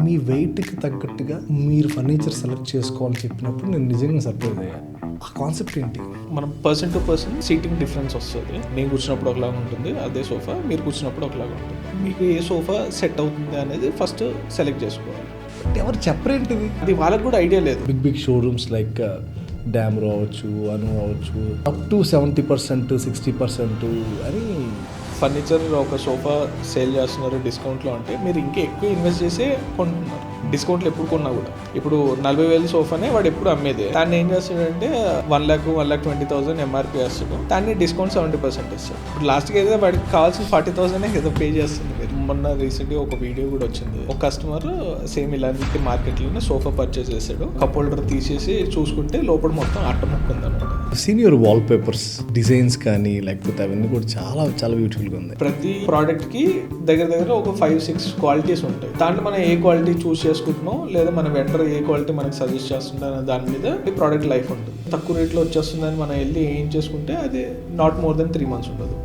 మీ వెయిట్కి తగ్గట్టుగా మీరు furniture select చేసుకోవాలని చెప్పినప్పుడు నేను నిజంగా సర్ప్రైజ్ అయ్యాను. ఆ కాన్సెప్ట్ ఏంటి? మనం person to person seating difference వస్తుంది. నేను కూర్చున్నప్పుడు ఒకలాగా ఉంటుంది, అదే సోఫా మీరు కూర్చున్నప్పుడు ఒకలాగా ఉంటుంది. మీకు ఏ సోఫా సెట్ అవుతుంది అనేది ఫస్ట్ సెలెక్ట్ చేసుకోవాలి. ఎవరు చెప్పరేంటిది? అది వాళ్ళకి కూడా ఐడియా లేదు. బిగ్ బిగ్ షోరూమ్స్ లైక్ డ్యామ్ రావచ్చు, అను రావచ్చు, అప్ టు 70%, 60% అని ఫర్నిచర్ ఒక సోఫా సేల్ చేస్తున్నారు డిస్కౌంట్లో అంటే మీరు ఇంకా ఎక్కువ ఇన్వెస్ట్ చేసే కొంటున్నారు. డిస్కౌంట్లో ఎప్పుడు కొన్నా కూడా ఇప్పుడు 40,000 సోఫానే వాడు ఎప్పుడు అమ్మేదే. దాన్ని ఏం చేస్తాడంటే 1,20,000 ఎంఆర్పీ వేస్తాడు, దాన్ని డిస్కౌంట్ 70% ఇస్తాడు. ఇప్పుడు లాస్ట్కి అయితే వాడికి కావాల్సిన 40,000 ఏదో పే చేస్తుంది. మొన్న రీసెంట్గా ఒక వీడియో కూడా వచ్చింది. ఒక కస్టమర్ సేమ్ ఇలాంటి మార్కెట్లోనే సోఫా పర్చేస్ చేశాడు. కప్ హోల్డర్ తీసేసి చూసుకుంటే లోపల మొత్తం అట్ట ముక్క ఉందన్నమాట. సీనియర్ వాల్ పేపర్స్ డిజైన్స్ కానీ లేకపోతే అవన్నీ కూడా చాలా చాలా బ్యూటిఫుల్గా ఉంది. ప్రతి ప్రోడక్ట్ కి దగ్గర ఒక 5-6 క్వాలిటీస్ ఉంటాయి. దాంట్లో మనం ఏ క్వాలిటీ చూస్ చేసుకుంటున్నాం లేదా మన వెండర్ ఏ క్వాలిటీ మనకి సజెస్ట్ చేస్తుంటారో దాని మీద ఈ ప్రోడక్ట్ లైఫ్ ఉంటుంది. తక్కువ రేట్లో వచ్చేస్తుందని మనం వెళ్ళి ఏం చేసుకుంటే అది నాట్ మోర్ దెన్ 3 months ఉండదు.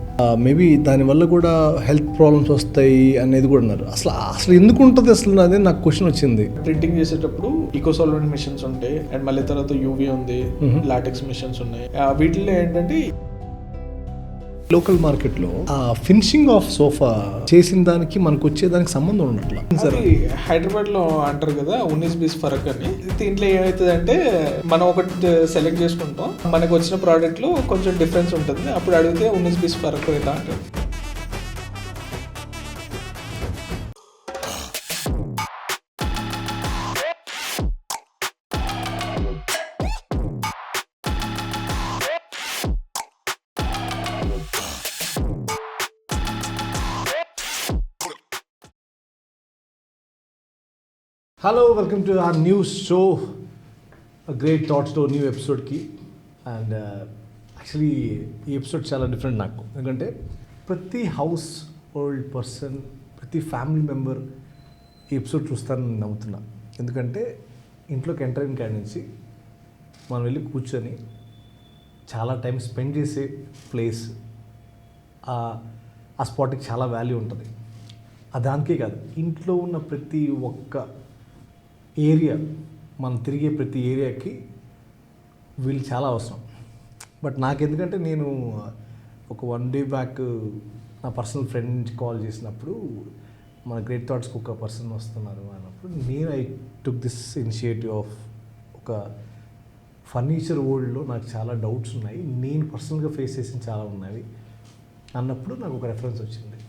మేబీ దానివల్ల కూడా హెల్త్ ప్రాబ్లమ్స్ వస్తాయి అనేది కూడా అన్నారు. అసలు ఎందుకు ఉంటుంది అసలు అదే నాకు క్వశ్చన్ వచ్చింది. ప్రింటింగ్ చేసేటప్పుడు ఈకో సాల్వెంట్ మిషన్స్ ఉంటాయి అండ్ మళ్ళీ తర్వాత యూవీ ఉంది, లాటెక్స్ మిషన్స్ ఉన్నాయి. వీటిల్లో ఏంటంటే లోకల్ మార్కెట్లో ఆ ఫినిషింగ్ ఆఫ్ సోఫా చేసిన దానికి మనకు వచ్చేదానికి సంబంధం ఉన్నట్ల. హైదరాబాద్ లో అంటారు కదా 19-20 ఫరక్ అని. దీంట్లో ఏమవుతుంది అంటే మనం ఒకటి సెలెక్ట్ చేసుకుంటాం, మనకు వచ్చిన ప్రోడక్ట్ లో కొంచెం డిఫరెన్స్ ఉంటుంది. అప్పుడు అడిగితే 19-20 ఫరక్ అవుతా అంటారు. Hello, welcome to our new show great థాట్స్లో న్యూ ఎపిసోడ్కి. అండ్ యాక్చువల్లీ ఈ ఎపిసోడ్ చాలా డిఫరెంట్ నాకు, ఎందుకంటే ప్రతి హౌస్ హోల్డ్ పర్సన్, ప్రతి ఫ్యామిలీ మెంబర్ ఈ ఎపిసోడ్ చూస్తారని నమ్ముతున్నా. ఎందుకంటే ఇంట్లోకి ఎంటర్ అయిన కాడి నుంచి మనం వెళ్ళి కూర్చొని చాలా టైం స్పెండ్ చేసే ప్లేస్, ఆ స్పాట్కి చాలా వాల్యూ ఉంటుంది. దానికే కాదు, ఇంట్లో ఉన్న ప్రతి ఒక్క ఏరియా, మనం తిరిగే ప్రతి ఏరియాకి వీళ్ళు చాలా అవసరం. బట్ నాకెందుకంటే నేను ఒక 1 day బ్యాక్ నా పర్సనల్ ఫ్రెండ్ నుంచి కాల్ చేసినప్పుడు మన గ్రేట్ థాట్స్కి ఒక పర్సన్ వస్తున్నారు అన్నప్పుడు నేను I took this initiative of ఒక ఫర్నిచర్ వరల్డ్లో నాకు చాలా డౌట్స్ ఉన్నాయి, నేను పర్సనల్గా ఫేస్ చేసిన చాలా ఉన్నాయి అన్నప్పుడు నాకు ఒక రెఫరెన్స్ వచ్చింది.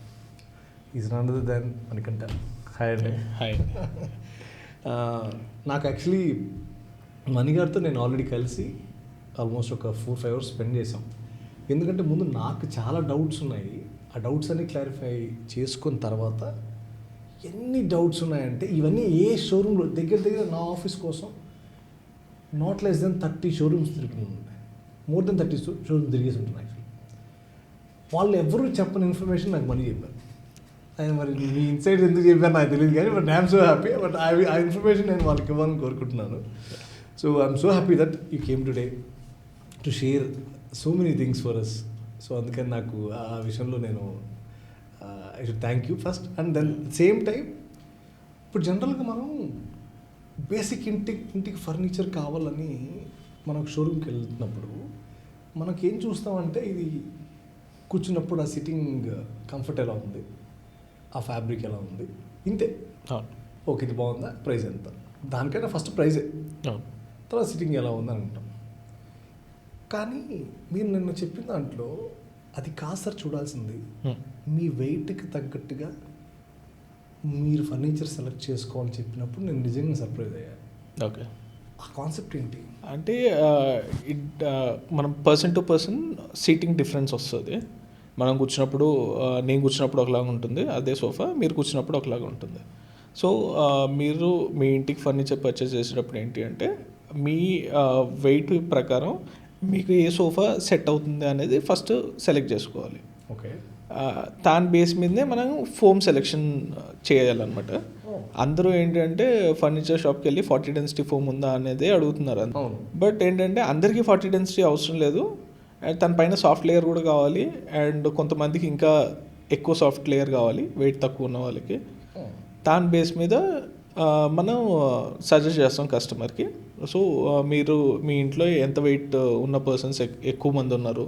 Is none other than Manikantha. Hi అండి. హాయ్. నాకు యాక్చువల్లీ మణిగారితో నేను ఆల్రెడీ కలిసి ఆల్మోస్ట్ ఒక 4-5 hours స్పెండ్ చేసాం. ఎందుకంటే ముందు నాకు చాలా డౌట్స్ ఉన్నాయి. ఆ డౌట్స్ అన్ని క్లారిఫై చేసుకున్న తర్వాత ఎన్ని డౌట్స్ ఉన్నాయంటే ఇవన్నీ ఏ షోరూంలో దగ్గర నా ఆఫీస్ కోసం నాట్ లెస్ దెన్ 30 షోరూమ్స్ తిరుగుతుంది, మోర్ దెన్ 30 షోరూమ్స్ తిరిగేసి ఉంటున్నాయి. వాళ్ళు ఎవరు చెప్పని ఇన్ఫర్మేషన్ నాకు మనీ చెప్పారు. మరి మీ ఇన్సైట్స్ ఎందుకు చెప్పారు నాకు తెలియదు, కానీ but I'm so happy. But ఆ ఇన్ఫర్మేషన్ నేను వాళ్ళకి ఇవ్వాలని కోరుకుంటున్నాను. So I'm so happy that you came today to share so many things for us. So అందుకని నాకు ఆ విషయంలో నేను I should thank you first. And then same time ఇప్పుడు జనరల్గా మనం బేసిక్ ఇంటికి ఫర్నిచర్ కావాలని మనకు షోరూమ్కి వెళ్తున్నప్పుడు మనకేం చూస్తామంటే ఇది కూర్చున్నప్పుడు ఆ సిట్టింగ్ కంఫర్ట్ ఎలా ఉంది, ఆ ఫ్యాబ్రిక్ ఎలా ఉంది, ఇంతే. ఓకే, ఇది బాగుందా, ప్రైస్ ఎంత, దానికైనా ఫస్ట్ ప్రైజే, తర్వాత సిట్టింగ్ ఎలా ఉంది అని అంటాం. కానీ మీరు నిన్న చెప్పిన దాంట్లో అది కాదు సార్ చూడాల్సింది, మీ వెయిట్కి తగ్గట్టుగా మీరు ఫర్నిచర్ సెలెక్ట్ చేసుకోవాలని చెప్పినప్పుడు నేను నిజంగా సర్ప్రైజ్ అయ్యాను. ఓకే, ఆ కాన్సెప్ట్ ఏంటి అంటే మనం person to person seating difference వస్తుంది. మనం కూర్చున్నప్పుడు నేను కూర్చున్నప్పుడు ఒకలాగా ఉంటుంది, అదే సోఫా మీరు కూర్చున్నప్పుడు ఒకలాగా ఉంటుంది. సో మీరు మీ ఇంటికి ఫర్నిచర్ పర్చేస్ చేసేటప్పుడు ఏంటి అంటే మీ వెయిట్ ప్రకారం మీకు ఏ సోఫా సెట్ అవుతుంది అనేది ఫస్ట్ సెలెక్ట్ చేసుకోవాలి. ఓకే, దాని బేస్ మీదనే మనం ఫోమ్ సెలెక్షన్ చేయాలన్నమాట. అందరూ ఏంటంటే ఫర్నిచర్ షాప్కి వెళ్ళి 40 density ఫోమ్ ఉందా అనేది అడుగుతున్నారు. బట్ ఏంటంటే అందరికీ 40 density అవసరం లేదు, అండ్ తన పైన సాఫ్ట్ లేయర్ కూడా కావాలి, అండ్ కొంతమందికి ఇంకా ఎక్కువ సాఫ్ట్ లేయర్ కావాలి వెయిట్ తక్కువ ఉన్న వాళ్ళకి. దాని బేస్ మీద మనం సజెస్ట్ చేస్తాం కస్టమర్కి. సో మీరు మీ ఇంట్లో ఎంత వెయిట్ ఉన్న పర్సన్స్ ఎక్కువ మంది ఉన్నారు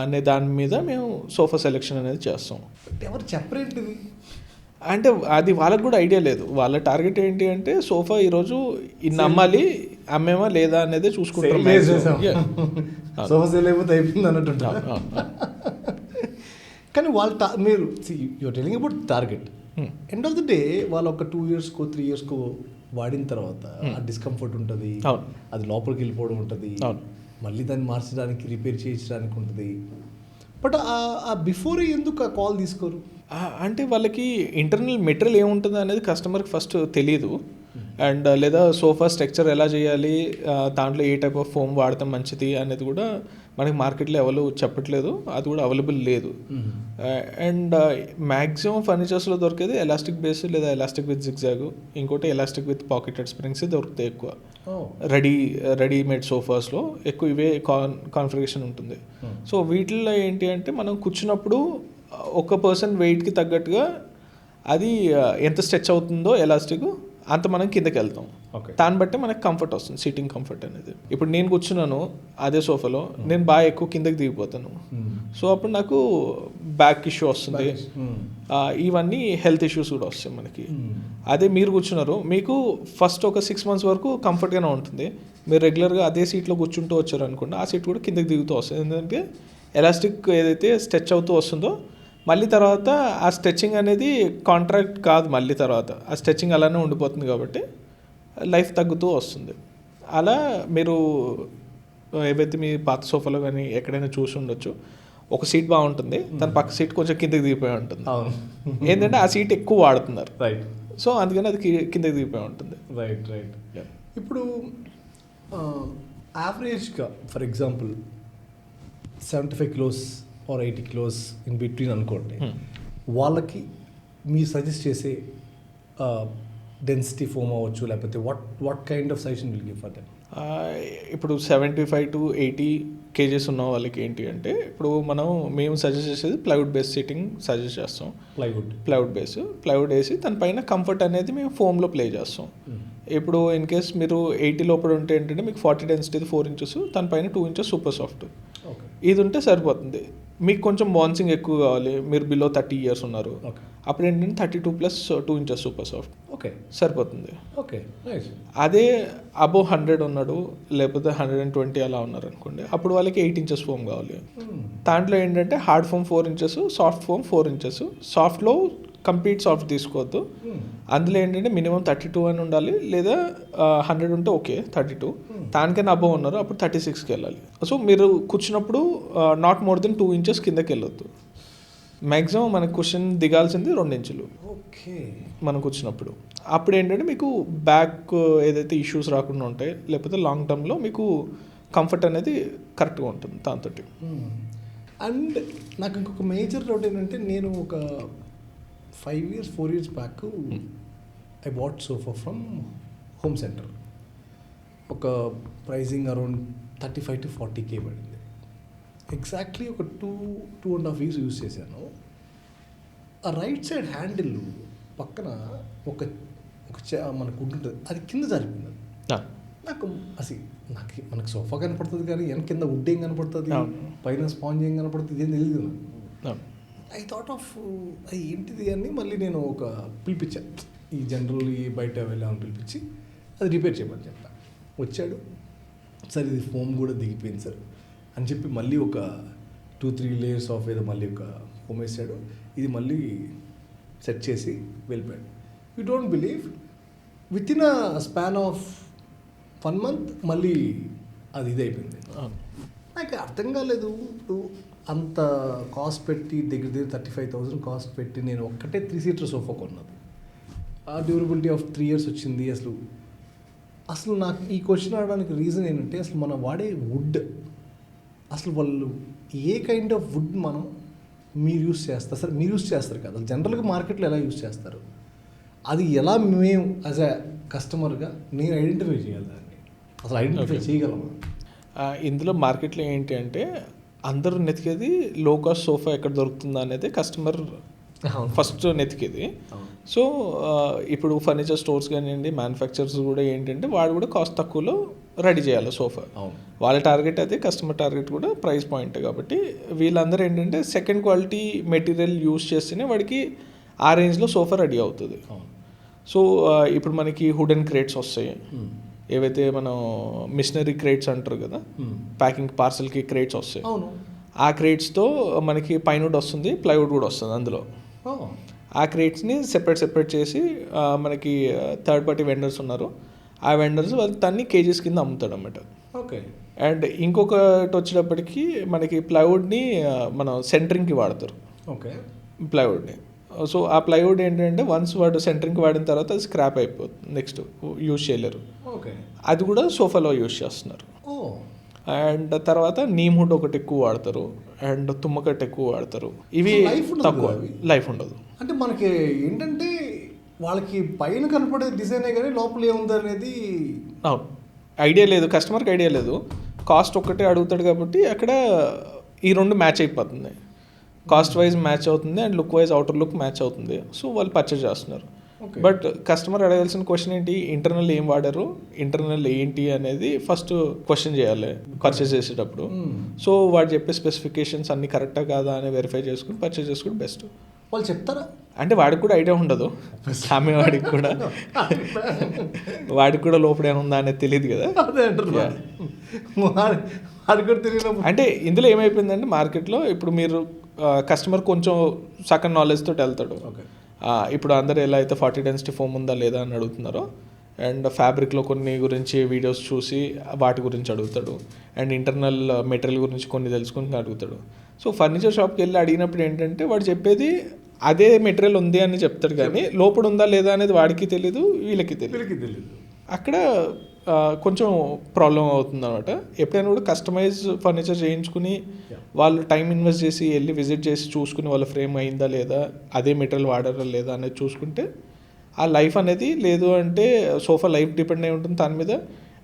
అనే దాని మీద మేము సోఫా సెలెక్షన్ అనేది చేస్తాం. ఎవరు చెప్పరేంటిది? అంటే అది వాళ్ళకి కూడా ఐడియా లేదు. వాళ్ళ టార్గెట్ ఏంటి అంటే సోఫా ఈరోజు ఇన్ని అమ్మాలి, అమ్మేమా లేదా అనేది చూసుకుంటాం. సోఫా సేల్ అయిపోతే అయిపోయింది అన్నట్టు. కానీ వాళ్ళు మీరు you're telling about target. End of the day వాళ్ళు ఒక 2 yearsకో 3 yearsకో వాడిన తర్వాత ఆ డిస్కంఫర్ట్ ఉంటుంది, అది లోపలికి వెళ్ళిపోవడం ఉంటుంది, మళ్ళీ దాన్ని మార్చడానికి రిపేర్ చేయించడానికి ఉంటుంది. బట్ ఆ బిఫోర్ ఎందుకు ఆ కాల్ తీసుకోరు? అంటే వాళ్ళకి ఇంటర్నల్ మెటీరియల్ ఏముంటుంది అనేది కస్టమర్కి ఫస్ట్ తెలియదు. అండ్ లేదా సోఫా స్ట్రక్చర్ ఎలా చేయాలి, దాంట్లో ఏ టైప్ ఆఫ్ ఫోమ్ వాడటం మంచిది అనేది కూడా మనకి మార్కెట్లో ఎవరు చెప్పట్లేదు, అది కూడా అవైలబుల్ లేదు. అండ్ మ్యాక్సిమం ఫర్నిచర్స్లో దొరికేది ఎలాస్టిక్ బేస్ లేదా ఎలాస్టిక్ విత్ జిగ్జాగ్, ఇంకోటి ఎలాస్టిక్ విత్ పాకెటెడ్ స్ప్రింగ్స్ దొరుకుతాయి ఎక్కువ. రెడీమేడ్ సోఫాస్లో ఎక్కువ ఇవే కాన్ఫిగరేషన్ ఉంటుంది. సో వీటిల్లో ఏంటి అంటే మనం కూర్చున్నప్పుడు ఒక పర్సన్ వెయిట్కి తగ్గట్టుగా అది ఎంత స్ట్రెచ్ అవుతుందో ఎలాస్టిక్ అంత మనం కిందకి వెళ్తాం. దాన్ని బట్టి మనకి కంఫర్ట్ వస్తుంది, సిట్టింగ్ కంఫర్ట్ అనేది. ఇప్పుడు నేను కూర్చున్నాను అదే సోఫాలో, నేను బాగా ఎక్కువ కిందకి దిగిపోతాను. సో అప్పుడు నాకు బ్యాక్ ఇష్యూ వస్తుంది, ఇవన్నీ హెల్త్ ఇష్యూస్ కూడా వస్తాయి మనకి. అదే మీరు కూర్చున్నారు, మీకు ఫస్ట్ ఒక 6 months వరకు కంఫర్ట్గానే ఉంటుంది. మీరు రెగ్యులర్గా అదే సీట్లో కూర్చుంటూ వచ్చారు అనుకోండి, ఆ సీట్ కూడా కిందకి దిగుతూ వస్తుంది. ఎందుకంటే ఎలాస్టిక్ ఏదైతే స్ట్రెచ్ అవుతూ వస్తుందో మళ్ళీ తర్వాత ఆ స్ట్రెచ్చింగ్ అనేది కాంట్రాక్ట్ కాదు, మళ్ళీ తర్వాత ఆ స్ట్రెచ్చింగ్ అలానే ఉండిపోతుంది కాబట్టి లైఫ్ తగ్గుతూ వస్తుంది. అలా మీరు ఏవైతే మీ పాత సోఫాలో కానీ ఎక్కడైనా చూసి ఉండొచ్చు, ఒక సీట్ బాగుంటుంది, దాని పక్క సీట్ కొంచెం కిందకి దిగిపోయి ఉంటుంది. ఏంటంటే ఆ సీట్ ఎక్కువ వాడుతున్నారు, సో అందుకని అది కిందకి దిగిపోయి ఉంటుంది. రైట్. ఇప్పుడు యావరేజ్గా for example 75 kilos or 80 kilos in between అనుకోండి, వాళ్ళకి మీరు సజెస్ట్ చేసే డెన్సిటీ ఫోమ్ అవ్వచ్చు, లేకపోతే what kind of suggestion will give for them? ఇప్పుడు 75 to 80 kgs ఉన్న వాళ్ళకి ఏంటి అంటే, ఇప్పుడు మేము సజెస్ట్ చేసేది ప్లైవుడ్ బేస్ సీటింగ్ సజెస్ట్ చేస్తాం. ప్లైవుడ్ వేసి దానిపైన కంఫర్ట్ అనేది మేము ఫోమ్లో ప్లే చేస్తాం. ఇప్పుడు ఇన్ కేస్ మీరు 80 లోపల ఉంటే ఏంటంటే మీకు 40 డెన్సిటీ 4 inches, దానిపైన 2 inches సూపర్ సాఫ్ట్, ఇది ఉంటే సరిపోతుంది. మీకు కొంచెం బౌన్సింగ్ ఎక్కువ కావాలి, మీరు బిలో 30 years ఉన్నారు, అప్పుడు ఏంటంటే 32 plus 2 inches సూపర్ సాఫ్ట్ సరిపోతుంది. అదే అబోవ్ 100 ఉన్నాడు, లేకపోతే 120 అలా ఉన్నారు అనుకోండి, అప్పుడు వాళ్ళకి 8 inches ఫోమ్ కావాలి. దాంట్లో ఏంటంటే hard foam 4 inches, soft foam 4 inches. సాఫ్ట్లో కంప్లీట్ సాఫ్ట్ తీసుకోవద్దు, అందులో ఏంటంటే మినిమం 32 అని ఉండాలి, లేదా 100 ఉంటే ఓకే 32, దానికైనా అబోవ్ ఉన్నారు అప్పుడు 36కి వెళ్ళాలి. సో మీరు కూర్చున్నప్పుడు నాట్ మోర్ దెన్ 2 inches కిందకి వెళ్ళొద్దు. మ్యాక్సిమం మనకు కుషన్ దిగాల్సింది 2 inches మనం కూర్చున్నప్పుడు. అప్పుడు ఏంటంటే మీకు బ్యాక్ ఏదైతే ఇష్యూస్ రాకుండా ఉంటాయి, లేకపోతే లాంగ్ టర్మ్లో మీకు కంఫర్ట్ అనేది కరెక్ట్గా ఉంటుంది దాంతో. అండ్ నాకు ఇంకొక మేజర్ డౌట్ ఏంటంటే, నేను ఒక 4 years back I bought sofa from home centre. ఒక ప్రైజింగ్ అరౌండ్ 35 to 40K పడింది. ఎగ్జాక్ట్లీ ఒక 2.5 years యూజ్ చేశాను. ఆ రైట్ సైడ్ హ్యాండిల్ పక్కన ఒక మనకు ఉంటుంది, అది కింద జారిపోయింది. నాకు మనకు సోఫా కనపడుతుంది కానీ కింద వుడ్ ఏం కనపడుతుంది, పైన స్పాంజ్ ఏం కనపడుతుంది, ఏం తెలియదు నాకు. ఐ థాట్ ఆఫ్ అది ఏంటిది అని మళ్ళీ నేను ఒక పిలిపించాను, ఈ జనరల్ బయట వెళ్ళామని పిలిపించి అది రిపేర్ చేయమని చెప్పా. వచ్చాడు, సార్ ఇది ఫోమ్ కూడా దిగిపోయింది సార్ అని చెప్పి మళ్ళీ ఒక 2-3 layers ఆఫ్ ఏదో మళ్ళీ ఒక ఫోమ్ వేసాడు, ఇది మళ్ళీ సెట్ చేసి వెళ్ళిపోయాడు. You don't believe, with in a span of 1 month మళ్ళీ అది ఇది అయిపోయింది. నాకు అర్థం కాలేదు. ఇప్పుడు అంత కాస్ట్ పెట్టి దగ్గర 35,000 కాస్ట్ పెట్టి నేను ఒక్కటే 3-seater సోఫా కొన్నది, ఆ డ్యూరబిలిటీ ఆఫ్ 3 years వచ్చింది. అసలు నాకు ఈ క్వశ్చన్ అడగడానికి రీజన్ ఏంటంటే, అసలు మనం వాడే వుడ్, అసలు వాళ్ళు ఏ కైండ్ ఆఫ్ వుడ్ మీరు యూస్ చేస్తారు సార్, మీరు యూస్ చేస్తారు కదా, జనరల్గా మార్కెట్లో ఎలా యూస్ చేస్తారు, అది ఎలా మేము యాజ్ ఎ కస్టమర్గా నేను ఐడెంటిఫై చేయాలి, దాన్ని అసలు ఐడెంటిఫై చేయగలమా? ఇందులో మార్కెట్లో ఏంటి అంటే, అందరూ నెతికేది లో కాస్ట్ సోఫా ఎక్కడ దొరుకుతుందా అనేది కస్టమర్ ఫస్ట్ నెతికేది. సో ఇప్పుడు ఫర్నిచర్ స్టోర్స్ కానివ్వండి, మ్యానుఫ్యాక్చర్స్ కూడా ఏంటంటే వాడు కూడా కాస్ట్ తక్కువలో రెడీ చేయాలి సోఫా. అవును. వాళ్ళ టార్గెట్ అదే, కస్టమర్ టార్గెట్ కూడా ప్రైస్ పాయింట్. కాబట్టి వీళ్ళందరూ ఏంటంటే సెకండ్ క్వాలిటీ మెటీరియల్ యూస్ చేస్తేనే వాడికి ఆ రేంజ్లో సోఫా రెడీ అవుతుంది. అవును. సో ఇప్పుడు మనకి వుడెన్ క్రేట్స్ వస్తాయి, ఏవైతే మనం మిషనరీ క్రేట్స్ అంటారు కదా, ప్యాకింగ్ పార్సల్కి క్రేట్స్ వస్తాయి. అవును. ఆ క్రేట్స్తో మనకి పైనుడ్ వస్తుంది, ప్లైవుడ్ కూడా వస్తుంది అందులో. ఆ క్రేట్స్ని సెపరేట్ చేసి మనకి థర్డ్ పార్టీ వెండర్స్ ఉన్నారు, ఆ వెండర్స్ వాళ్ళు దాన్ని కేజీస్ కింద అమ్ముతాడు అన్నమాట. ఓకే. అండ్ ఇంకొకటి వచ్చేటప్పటికి మనకి ప్లైవుడ్ని మనం సెంటరింగ్కి వాడతారు. ఓకే. ప్లైవుడ్ని. సో ఆ ప్లైవుడ్ ఏంటంటే వన్స్ వాడు సెంటరింగ్కి వాడిన తర్వాత అది స్క్రాప్ అయిపోతుంది, నెక్స్ట్ యూజ్ చేయలేరు. ఓకే. అది కూడా సోఫాలో యూజ్ చేస్తున్నారు. అండ్ తర్వాత నీమ్ వుడ్ ఒకటి ఎక్కువ వాడతారు, అండ్ తుమ్మకట్టు ఎక్కువ వాడతారు. ఇవి తక్కువ లైఫ్ ఉండదు. అంటే మనకి ఏంటంటే వాళ్ళకి పైన కనపడే డిజైనే కానీ లోపల ఏముంది అనేది ఐడియా లేదు, కస్టమర్కి ఐడియా లేదు. కాస్ట్ ఒక్కటే అడుగుతాడు కాబట్టి అక్కడ ఈ రెండు మ్యాచ్ అయిపోతుంది. కాస్ట్ వైజ్ మ్యాచ్ అవుతుంది and look wise outer look match అవుతుంది. సో వాళ్ళు పర్చేజ్ చేస్తున్నారు. బట్ కస్టమర్ అడగాల్సిన క్వశ్చన్ ఏంటి, ఇంటర్నల్ ఏం వాడారు, ఇంటర్నల్ ఏంటి అనేది ఫస్ట్ క్వశ్చన్ చేయాలి పర్చేజ్ చేసేటప్పుడు. సో వాడు చెప్పే స్పెసిఫికేషన్స్ అన్ని కరెక్టా కాదా అని వెరిఫై చేసుకుని పర్చేజ్ చేసుకుని బెస్ట్. వాళ్ళు చెప్తారా? అంటే వాడికి కూడా ఐడియా ఉండదు, ఆమె వాడికి కూడా లోపల ఏముందా అనేది తెలియదు కదా. అంటే ఇందులో ఏమైపోయిందంటే మార్కెట్లో ఇప్పుడు మీరు కస్టమర్ కొంచెం సగం నాలెడ్జ్ తోటి వెళ్తాడు. ఇప్పుడు అందరూ ఎలా అయితే 40 డెన్సిటీ ఫోమ్ ఉందా లేదా అని అడుగుతున్నారో, అండ్ ఫ్యాబ్రిక్లో కొన్ని గురించి వీడియోస్ చూసి వాటి గురించి అడుగుతాడు, అండ్ ఇంటర్నల్ మెటీరియల్ గురించి కొన్ని తెలుసుకుని అడుగుతాడు. సో ఫర్నిచర్ షాప్కి వెళ్ళి అడిగినప్పుడు ఏంటంటే వాడు చెప్పేది అదే మెటీరియల్ ఉంది అని చెప్తాడు, కానీ లోపల ఉందా లేదా అనేది వాడికి తెలియదు, వీళ్ళకి తెలియదు. అక్కడ కొంచెం ప్రాబ్లం అవుతుంది అనమాట. ఎప్పుడైనా కూడా కస్టమైజ్ ఫర్నిచర్ చేయించుకుని వాళ్ళు టైం ఇన్వెస్ట్ చేసి వెళ్ళి విజిట్ చేసి చూసుకుని వాళ్ళ ఫ్రేమ్ అయిందా లేదా, అదే మెటీరియల్ వాడారా లేదా అనేది చూసుకుంటే ఆ లైఫ్ అనేది, లేదు అంటే సోఫా లైఫ్ డిపెండ్ అయి ఉంటుంది దాని మీద.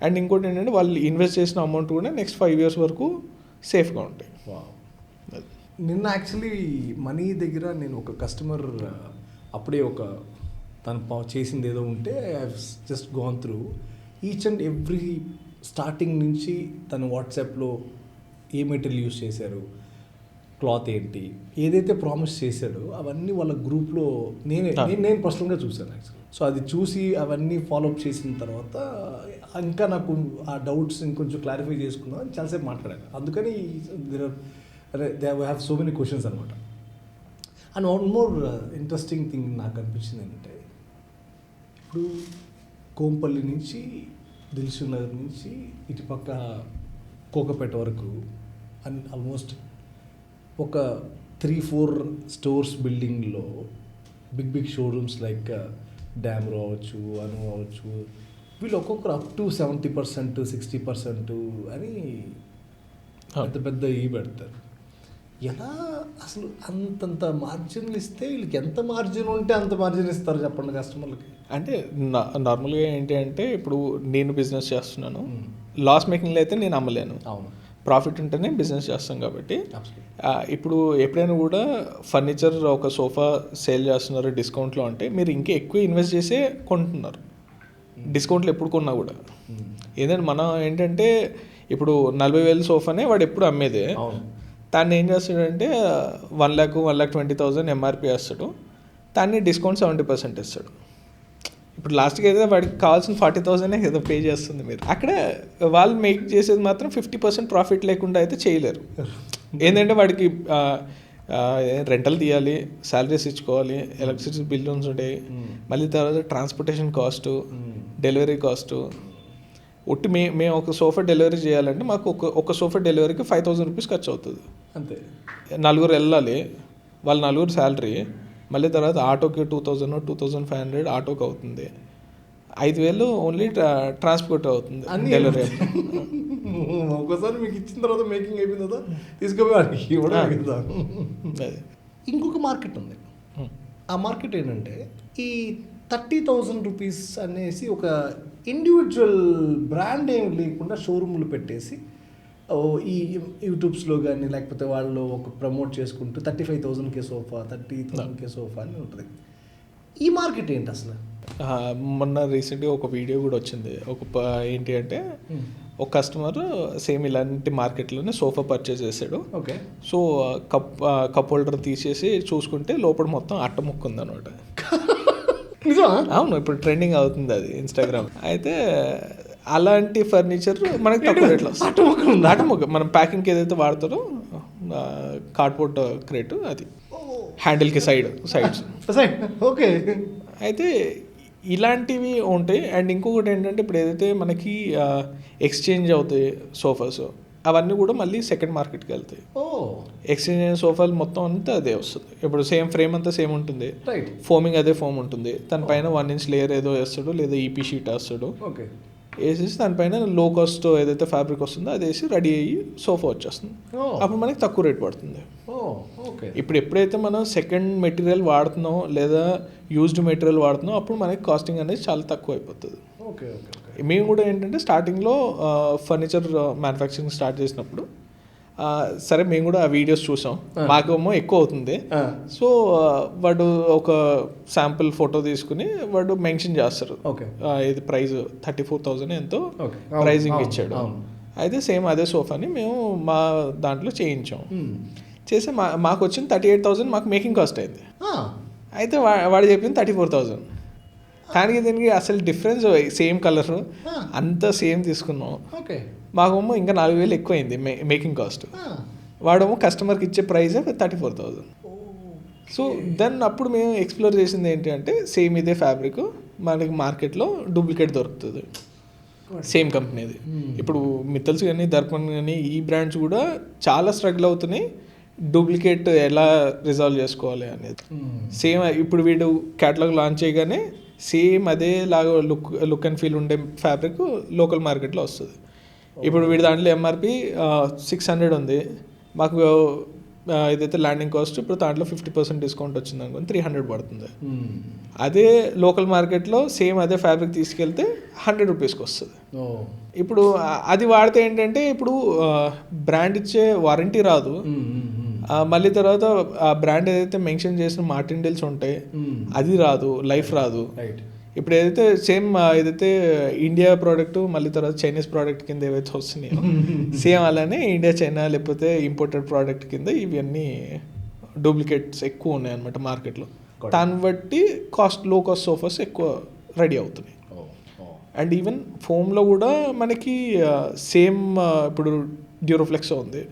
అండ్ ఇంకోటి ఏంటంటే వాళ్ళు ఇన్వెస్ట్ చేసిన అమౌంట్ కూడా నెక్స్ట్ 5 years వరకు సేఫ్గా ఉంటాయి. నిన్న యాక్చువల్లీ మనీ దగ్గర నేను ఒక కస్టమర్ అప్పుడే తను చేసింది ఏదో ఉంటే I just gonna through each and every starting నుంచి తను వాట్సాప్లో ఏ మెటీరియల్ యూస్ చేశారు, క్లాత్ ఏంటి, ఏదైతే ప్రామిస్ చేశాడో అవన్నీ వాళ్ళ గ్రూప్లో నేను పర్సనల్గా చూశాను యాక్చువల్లీ. సో అది చూసి అవన్నీ ఫాలోఅప్ చేసిన తర్వాత ఇంకా నాకు ఆ డౌట్స్ ఇంకొంచెం క్లారిఫై చేసుకుందాం అని చాలాసేపు మాట్లాడాను. అందుకని they have so many questions అనమాట. And one more interesting thing నాకు అనిపించింది ఏంటంటే, ఇప్పుడు కోంపల్లి నుంచి దిల్సుఖ్ నగర్ నుంచి ఇటుపక్క కోకపేట వరకు ఆల్మోస్ట్ ఒక 3-4 స్టోర్స్ బిల్డింగ్లో బిగ్ షోరూమ్స్ లైక్ డ్యామ్ అవ్వచ్చు, అను అవ్వచ్చు, వీళ్ళు ఒక్కొక్కరు అప్ టు 70%, 60% అని పెద్ద పెడతారు. ఎలా అసలు అంతంత మార్జిన్లు ఇస్తే వీళ్ళకి ఎంత మార్జిన్ ఉంటే అంత మార్జిన్ ఇస్తారు చెప్పండి కస్టమర్లకి? అంటే నార్మల్గా ఏంటి అంటే, ఇప్పుడు నేను బిజినెస్ చేస్తున్నాను, లాస్ మేకింగ్లో అయితే నేను అమ్మలేను. అవును. ప్రాఫిట్ ఉంటేనే బిజినెస్ చేస్తాం కాబట్టి. ఇప్పుడు ఎప్పుడైనా కూడా ఫర్నిచర్ ఒక సోఫా సేల్ చేస్తున్నారు డిస్కౌంట్లో అంటే మీరు ఇంకా ఎక్కువ ఇన్వెస్ట్ చేసే కొంటున్నారు డిస్కౌంట్లో ఎప్పుడు కొన్నా కూడా. ఏంటంటే మనం ఏంటంటే ఇప్పుడు 40,000 సోఫానే వాడు ఎప్పుడు అమ్మేదే. దాన్ని ఏం చేస్తాడంటే 1,20,000 ఎంఆర్పి వేస్తాడు, దాన్ని డిస్కౌంట్ 70% ఇస్తాడు. ఇప్పుడు లాస్ట్కి అయితే వాడికి కావాల్సిన 40,000 ఏదో పే చేస్తుంది మీరు. అక్కడ వాళ్ళు మేక్ చేసేది మాత్రం 50% ప్రాఫిట్ లేకుండా అయితే చేయలేరు. ఏంటంటే వాడికి రెంటల్ తీయాలి, శాలరీస్ ఇచ్చుకోవాలి, ఎలక్ట్రిసిటీ బిల్లున్స్ ఉంటాయి, మళ్ళీ తర్వాత ట్రాన్స్పోర్టేషన్ కాస్ట్, డెలివరీ కాస్ట్. ఒట్టి మేము ఒక సోఫా డెలివరీ చేయాలంటే మాకు ఒక సోఫా డెలివరీకి 5,000 రూపీస్ ఖర్చు అవుతుంది అంతే. 4 వెళ్ళాలి, వాళ్ళ 4 శాలరీ, మళ్ళీ తర్వాత ఆటోకి 2,000, 2,500 ఆటోకి అవుతుంది, 5,000 ఓన్లీ ట్రాన్స్పోర్ట్ అవుతుంది డెలివరీ. ఒకసారి మీకు ఇచ్చిన తర్వాత మేకింగ్ అయిపోయింది కదా, తీసుకుపోయి ఇవ్వడం కదా. ఇంకొక మార్కెట్ ఉంది. ఆ మార్కెట్ ఏంటంటే ఈ 30,000 రూపీస్ అనేసి ఒక ఇండివిజువల్ బ్రాండ్ ఏమి లేకుండా షోరూమ్లు పెట్టేసి ఈ యూట్యూబ్స్లో కానీ లేకపోతే వాళ్ళు ఒక ప్రమోట్ చేసుకుంటూ 35,000కే సోఫా, 30,000కే సోఫా అని ఉంటుంది. ఈ మార్కెట్ ఏంటి అసలు? మొన్న రీసెంట్గా ఒక వీడియో కూడా వచ్చింది. ఏంటి అంటే ఒక కస్టమర్ సేమ్ ఇలాంటి మార్కెట్లోనే సోఫా పర్చేస్ చేశాడు. ఓకే. సో కప్ హోల్డర్ తీసేసి చూసుకుంటే లోపల మొత్తం అట్ట ముక్క ఉందన్నమాట. అవును, ఇప్పుడు ట్రెండింగ్ అవుతుంది అది ఇన్స్టాగ్రామ్. అయితే అలాంటి ఫర్నిచర్ మనకి తక్కువ రేట్లో వస్తుంది. అట్టముక్క మనం ప్యాకింగ్కి ఏదైతే వాడతారో కార్డ్బోర్డ్ క్రేట్, అది హ్యాండిల్కి సైడ్స్. ఓకే. అయితే ఇలాంటివి ఉంటాయి. అండ్ ఇంకొకటి ఏంటంటే ఇప్పుడు ఏదైతే మనకి ఎక్స్చేంజ్ అవుతాయి సోఫాస్, అవన్నీ కూడా మళ్ళీ సెకండ్ మార్కెట్కి వెళ్తాయి. ఎక్స్చేంజ్ అయిన సోఫాలు మొత్తం అంతా అదే వస్తుంది. ఇప్పుడు సేమ్ ఫ్రేమ్ అంతా సేమ్ ఉంటుంది, ఫోమింగ్ అదే ఫోమ్ ఉంటుంది, దానిపైన 1 inch లేయర్ ఏదో వేస్తాడు, లేదా ఈపీ షీట్ వేస్తాడు. ఓకే. వేసేసి దానిపైన లో కాస్ట్ ఏదైతే ఫ్యాబ్రిక్ వస్తుందో అది వేసి రెడీ అయ్యి సోఫా వచ్చేస్తుంది. అప్పుడు మనకి తక్కువ రేట్ పడుతుంది. ఇప్పుడు ఎప్పుడైతే మనం సెకండ్ మెటీరియల్ వాడుతున్నాం లేదా యూజ్డ్ మెటీరియల్ వాడుతున్నాం, అప్పుడు మనకి కాస్టింగ్ అనేది చాలా తక్కువ అయిపోతుంది. మేము కూడా ఏంటంటే స్టార్టింగ్లో ఫర్నిచర్ మ్యానుఫ్యాక్చరింగ్ స్టార్ట్ చేసినప్పుడు సరే మేము కూడా ఆ వీడియోస్ చూసాం, మాకేమో ఎక్కువ అవుతుంది. సో వాడు ఒక శాంపుల్ ఫోటో తీసుకుని వాడు మెన్షన్ చేస్తారు, ఇది ప్రైస్ 34,000 ఎంతో ప్రైజింగ్ ఇచ్చాడు. అయితే సేమ్ అదే సోఫాని మేము మా దాంట్లో చేయించాం. చేసి మాకు వచ్చింది 38,000 మాకు మేకింగ్ కాస్ట్ అయింది. అయితే వాడు చెప్పింది 34,000. కానీ దీనికి అసలు డిఫరెన్స్ సేమ్ కలర్ అంతా సేమ్ తీసుకున్నాం. మాకేమో ఇంకా 4,000 ఎక్కువ అయింది మేకింగ్ కాస్ట్. వాడేమో కస్టమర్కి ఇచ్చే ప్రైస్ 34,000. సో దెన్ అప్పుడు మేము ఎక్స్ప్లోర్ చేసింది ఏంటి అంటే సేమ్ ఇదే ఫ్యాబ్రిక్ మనకి మార్కెట్లో డూప్లికేట్ దొరుకుతుంది సేమ్ కంపెనీది. ఇప్పుడు మిత్తల్స్ కానీ దర్పణ్ కానీ ఈ బ్రాండ్స్ కూడా చాలా స్ట్రగుల్ అవుతున్నాయి డూప్లికేట్ ఎలా రిజాల్వ్ చేసుకోవాలి అనేది. సేమ్ ఇప్పుడు వీడు క్యాటలాగ్ లాంచ్ చేయగానే సేమ్ అదే లాగా లుక్ అండ్ ఫీల్ ఉండే ఫ్యాబ్రిక్ లోకల్ మార్కెట్లో వస్తుంది. ఇప్పుడు వీడి దాంట్లో ఎంఆర్పి 600 ఉంది, మాకు ఏదైతే ల్యాండింగ్ కాస్ట్ ఇప్పుడు దాంట్లో 50% డిస్కౌంట్ వచ్చింది అనుకోని 300 పడుతుంది. అదే లోకల్ మార్కెట్లో సేమ్ అదే ఫ్యాబ్రిక్ తీసుకెళ్తే 100 రూపీస్కి వస్తుంది. ఇప్పుడు అది వాడితే ఏంటంటే ఇప్పుడు బ్రాండ్ ఇచ్చే వారంటీ రాదు, మళ్ళీ తర్వాత ఆ బ్రాండ్ ఏదైతే మెన్షన్ చేసిన మార్టిండెల్స్ ఉంటాయి అది రాదు, లైఫ్ రాదు. ఇప్పుడు ఏదైతే సేమ్ ఏదైతే ఇండియా ప్రోడక్ట్ మళ్ళీ తర్వాత చైనీస్ ప్రోడక్ట్ కింద ఏవైతే వస్తున్నాయో సేమ్ అలానే ఇండియా చైనా లేకపోతే ఇంపోర్టెడ్ ప్రోడక్ట్ కింద ఇవన్నీ డూప్లికేట్స్ ఎక్కువ ఉన్నాయి అన్నమాట మార్కెట్లో. దాన్ని బట్టి లో కాస్ట్ సోఫాస్ ఎక్కువ రెడీ అవుతున్నాయి. అండ్ ఈవెన్ ఫోమ్లో కూడా మనకి సేమ్ ఇప్పుడు డ్యూరోఫ్లెక్స్ ఉంది.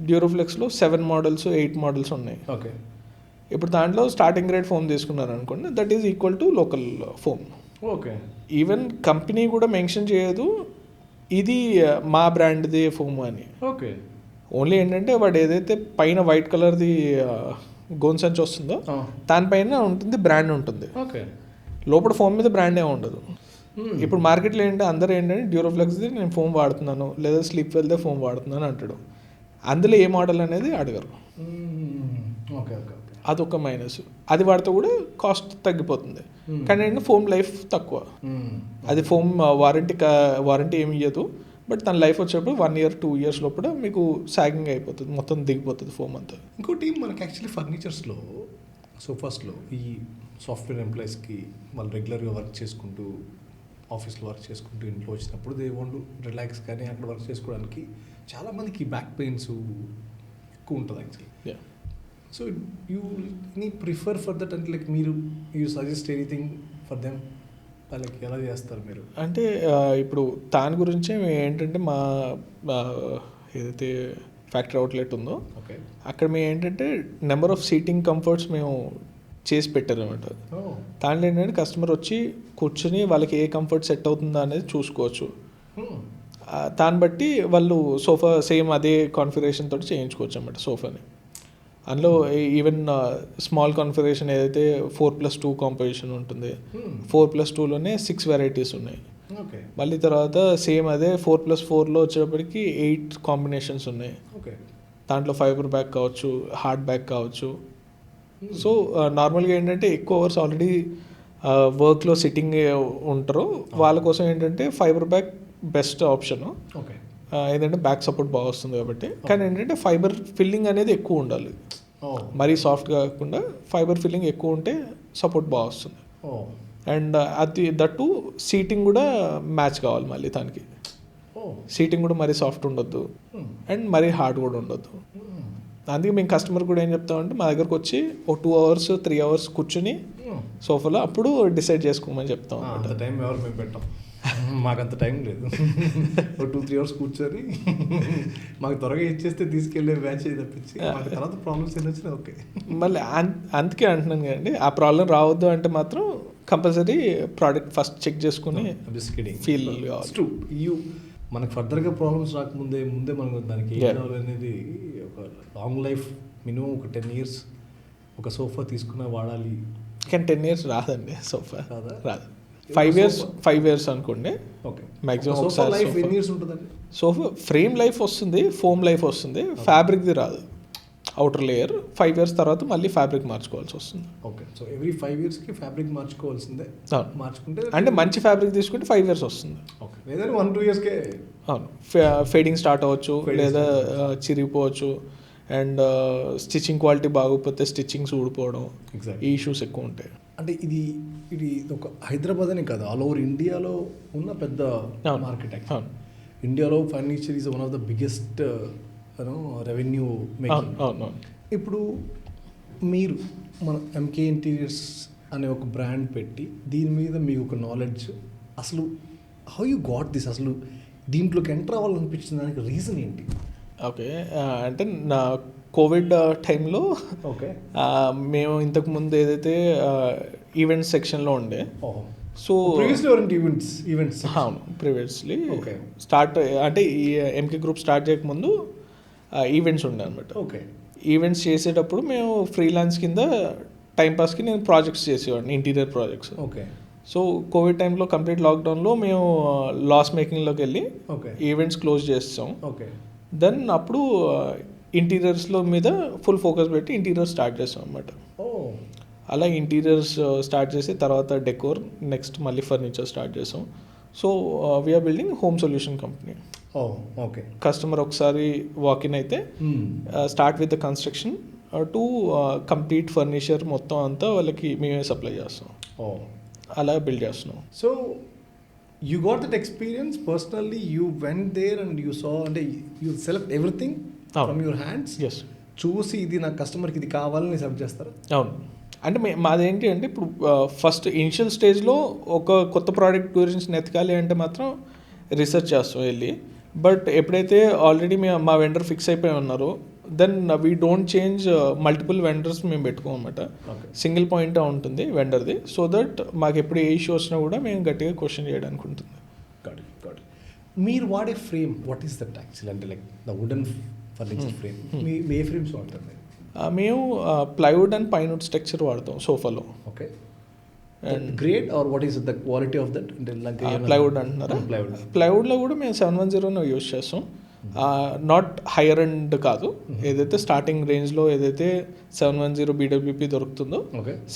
డ్యూరోఫ్లెక్స్లో 7 మోడల్స్ 8 మోడల్స్ ఉన్నాయి. ఇప్పుడు దాంట్లో స్టార్టింగ్ రేట్ ఫోమ్ తీసుకున్నారు అనుకోండి, that is equal to local foam. Even company కూడా మెన్షన్ చేయదు ఇది మా బ్రాండ్ది ఫోమ్ అని. ఓన్లీ ఏంటంటే వాడు ఏదైతే పైన వైట్ కలర్ది గోన్ సంచి వస్తుందో దానిపైన ఉంటుంది బ్రాండ్ ఉంటుంది, లోపల ఫోమ్ మీద బ్రాండ్ ఏమి ఉండదు. ఇప్పుడు మార్కెట్లో ఏంటంటే అందరూ ఏంటంటే డ్యూరోఫ్లెక్స్ది నేను ఫోమ్ వాడుతున్నాను లేదా స్లీప్ వెల్దే ఫోమ్ వాడుతున్నాను అంటాడు, అందులో ఏ మోడల్ అనేది అడగరు. అదొక మైనస్. అది వాడితే కూడా కాస్ట్ తగ్గిపోతుంది, కానీ ఏంటంటే ఫోమ్ లైఫ్ తక్కువ. అది ఫోమ్ వారంటీ ఏమి ఇవ్వదు, బట్ తన లైఫ్ వచ్చేటప్పుడు 1 year 2 years లోపల మీకు సాగింగ్ అయిపోతుంది, మొత్తం దిగిపోతుంది ఫోమ్ అంతా. ఇంకోటి మనకి యాక్చువల్లీ ఫర్నిచర్స్లో సోఫాస్లో ఈ సాఫ్ట్వేర్ ఎంప్లాయీస్కి వాళ్ళు రెగ్యులర్గా వర్క్ చేసుకుంటూ ఆఫీస్లో వర్క్ చేసుకుంటూ ఇంట్లో వచ్చినప్పుడు దే వాంట్ రిలాక్స్ కానీ అక్కడ వర్క్ చేసుకోవడానికి చాలామందికి బ్యాక్ పెయిన్స్ ఎక్కువ ఉంటుంది actually. So you prefer for that అంటే లైక్ మీరు you suggest anything for them, వాళ్ళకి ఎలా చేస్తారు మీరు? అంటే ఇప్పుడు దాని గురించే ఏంటంటే మా ఏదైతే ఫ్యాక్టరీ అవుట్లెట్ ఉందో అక్కడ మేము ఏంటంటే నెంబర్ ఆఫ్ సీటింగ్ కంఫర్ట్స్ మేము చేసి పెట్టారనమాట. దాంట్లో ఏంటంటే కస్టమర్ వచ్చి కూర్చొని వాళ్ళకి ఏ కంఫర్ట్ సెట్ అవుతుందో అనేది చూసుకోవచ్చు. దాన్ని బట్టి వాళ్ళు సోఫా సేమ్ అదే కాన్ఫిగరేషన్ తోటి చేయించుకోవచ్చు అన్నమాట సోఫాని. అందులో ఈవెన్ స్మాల్ కాన్ఫిగరేషన్ ఏదైతే 4+2 కాంపోజిషన్ ఉంటుంది, 4+2లోనే 6 వెరైటీస్ ఉన్నాయి. మళ్ళీ తర్వాత సేమ్ అదే 4+4లో వచ్చేటప్పటికి 8 కాంబినేషన్స్ ఉన్నాయి. దాంట్లో ఫైబర్ బ్యాగ్ కావచ్చు, హార్డ్ బ్యాగ్ కావచ్చు. సో నార్మల్గా ఏంటంటే ఎక్కువ అవర్స్ ఆల్రెడీ వర్క్లో సిట్టింగ్ ఉంటారు, వాళ్ళ కోసం ఏంటంటే ఫైబర్ బ్యాగ్ బెస్ట్ ఆప్షను. ఏంటంటే బ్యాక్ సపోర్ట్ బాగా వస్తుంది కాబట్టి. కానీ ఏంటంటే ఫైబర్ ఫిల్లింగ్ అనేది ఎక్కువ ఉండాలి. మరీ సాఫ్ట్ కాకుండా ఫైబర్ ఫీలింగ్ ఎక్కువ ఉంటే సపోర్ట్ బాగా వస్తుంది. అండ్ అది దట్టు సీటింగ్ కూడా మ్యాచ్ కావాలి మళ్ళీ దానికి. సీటింగ్ కూడా మరీ సాఫ్ట్ ఉండొద్దు అండ్ మరీ హార్డ్ కూడా ఉండొద్దు. అందుకే మేము కస్టమర్ కూడా ఏం చెప్తామంటే మా దగ్గరకు వచ్చి ఓ 2 hours 3 hours కూర్చుని సోఫాలో అప్పుడు డిసైడ్ చేసుకోమని చెప్తాం. అంత టైం ఎవరు మేము పెట్టాం, మాకు అంత టైం లేదు. ఒక 2-3 hours కూర్చొని మాకు త్వరగా ఇచ్చేస్తే తీసుకెళ్ళే బ్యాచ్ తప్పించి మాకు తర్వాత ప్రాబ్లమ్స్ ఏం వచ్చినా ఓకే. మళ్ళీ అందుకే అంటున్నాను కదండి, ఆ ప్రాబ్లం రావద్దు అంటే మాత్రం కంపల్సరీ ప్రోడక్ట్ ఫస్ట్ చెక్ చేసుకుని ఫీల్ కావాలి. మనకు ఫర్దర్గా ప్రాబ్లమ్స్ రాకముందే మనకు దానికి ఏం కావాలనేది ఒక లాంగ్ లైఫ్ మినిమం ఒక 10 years ఒక సోఫా తీసుకున్న వాడాలి. కానీ 10 years రాదండి సోఫా, రాదు. 5 years అనుకోండి. ఓకే, మ్యాక్సిమం సోఫా లైఫ్ ఎన్ని ఇయర్స్ ఉంటుందండి? సోఫా ఫ్రేమ్ లైఫ్ వస్తుంది, ఫోమ్ లైఫ్ వస్తుంది, ఫ్యాబ్రిక్ది రాదు. అవుటర్ లేయర్ 5 years తర్వాత మళ్ళీ ఫ్యాబ్రిక్ మార్చుకోవాల్సి వస్తుంది. ఓకే, సో ఎవ్రీ 5 yearsకి ఫ్యాబ్రిక్ మార్చుకోవాల్సిందే. మార్చుకుంటే అంటే మంచి ఫ్యాబ్రిక్ తీసుకుంటే 5 years వస్తుంది. ఓకే, లేదా 1-2 yearsకే అవును ఫేడింగ్ స్టార్ట్ అవ్వచ్చు, లేదా చిరిగిపోవచ్చు. అండ్ స్టిచ్చింగ్ క్వాలిటీ బాగోకపోతే స్టిచ్చింగ్స్ ఊడిపోవడం, ఈ ఇష్యూస్ ఎక్కువ ఉంటాయి. అంటే ఇది ఒక హైదరాబాద్ అనే కాదు, ఆల్ ఓవర్ ఇండియాలో ఉన్న పెద్ద మార్కెట్. ఇండియాలో furniture is one of the biggest revenue making. ఇప్పుడు మీరు మన ఎంకే ఇంటీరియర్స్ అనే ఒక బ్రాండ్ పెట్టి దీని మీద మీకు ఒక నాలెడ్జ్, అసలు హౌ యూ గాట్ దిస్, అసలు దీంట్లోకి ఎంటర్ అవ్వాలనిపించిన దానికి రీజన్ ఏంటి? ఓకే, అంటే నా కోవిడ్ టైంలో ఓకే మేము ఇంతకుముందు ఏదైతే ఈవెంట్స్ సెక్షన్లో ఉండే, సో ఈవెంట్స్ అవును ప్రీవియస్లీ ఓకే స్టార్ట్ అంటే ఈ ఎంకే గ్రూప్ స్టార్ట్ చేయకముందు ఈవెంట్స్ ఉండే అనమాట. ఓకే, ఈవెంట్స్ చేసేటప్పుడు మేము ఫ్రీలాన్స్ కింద టైంపాస్కి నేను ప్రాజెక్ట్స్ చేసేవాడిని, interior projects. Okay, so covid టైంలో కంప్లీట్ లాక్డౌన్లో మేము లాస్ మేకింగ్లోకి వెళ్ళి ఈవెంట్స్ క్లోజ్ చేస్తాం. ఓకే, దెన్ అప్పుడు ఇంటీరియర్స్లో మీద ఫుల్ ఫోకస్ పెట్టి ఇంటీరియర్స్ స్టార్ట్ చేస్తాం అనమాట. అలా ఇంటీరియర్స్ స్టార్ట్ చేసి తర్వాత డెకోర్, నెక్స్ట్ మళ్ళీ ఫర్నిచర్ స్టార్ట్ చేసాం. So we're building home solution company. Okay, customer ఒకసారి వాకిన్ అయితే start with the construction to complete furniture మొత్తం అంతా వాళ్ళకి మేమే సప్లై చేస్తాం. అలా బిల్డ్ చేస్తున్నాం. So you got that experience personally, you went there and you saw, అంటే you select everything from your hands. Yes, చూసి ఇది నా కస్టమర్కి ఇది కావాలని సెలెక్ట్ చేస్తారు. అవును, అంటే మాదేంటి అంటే ఇప్పుడు ఫస్ట్ ఇనిషియల్ స్టేజ్లో ఒక కొత్త ప్రోడక్ట్ గురించి నెతకాలి అంటే మాత్రం రీసెర్చ్ చేస్తాం వెళ్ళి. బట్ ఎప్పుడైతే ఆల్రెడీ మా వెండర్ ఫిక్స్ అయిపోయి ఉన్నారో then we don't change multiple vendors మేము పెట్టుకోమన్నమాట. సింగిల్ పాయింట్ ఉంటుంది వెండర్ది, సో దట్ మాకు ఎప్పుడు ఏ ఇష్యూ వచ్చినా కూడా మేము గట్టిగా క్వశ్చన్ చేయడానికి ఉంటుంది. మీరు వాడే frame what is that actual, అంటే like the wooden furniture frame, మీ ఏ ఫ్రేమ్స్ వాడతారు? మేము ప్లైవుడ్ అండ్ పైన్వుడ్ స్ట్రక్చర్ వాడతాం సోఫాలో. Okay, grade or what is the quality of that? అంటే ప్లైవుడ్ అంటున్నారా? ప్లైవుడ్లో కూడా మేము 710 యూజ్ చేస్తాం. నాట్ హైయర్ ఎండ్ కాదు, ఏదైతే స్టార్టింగ్ రేంజ్లో ఏదైతే 710 BWP దొరుకుతుందో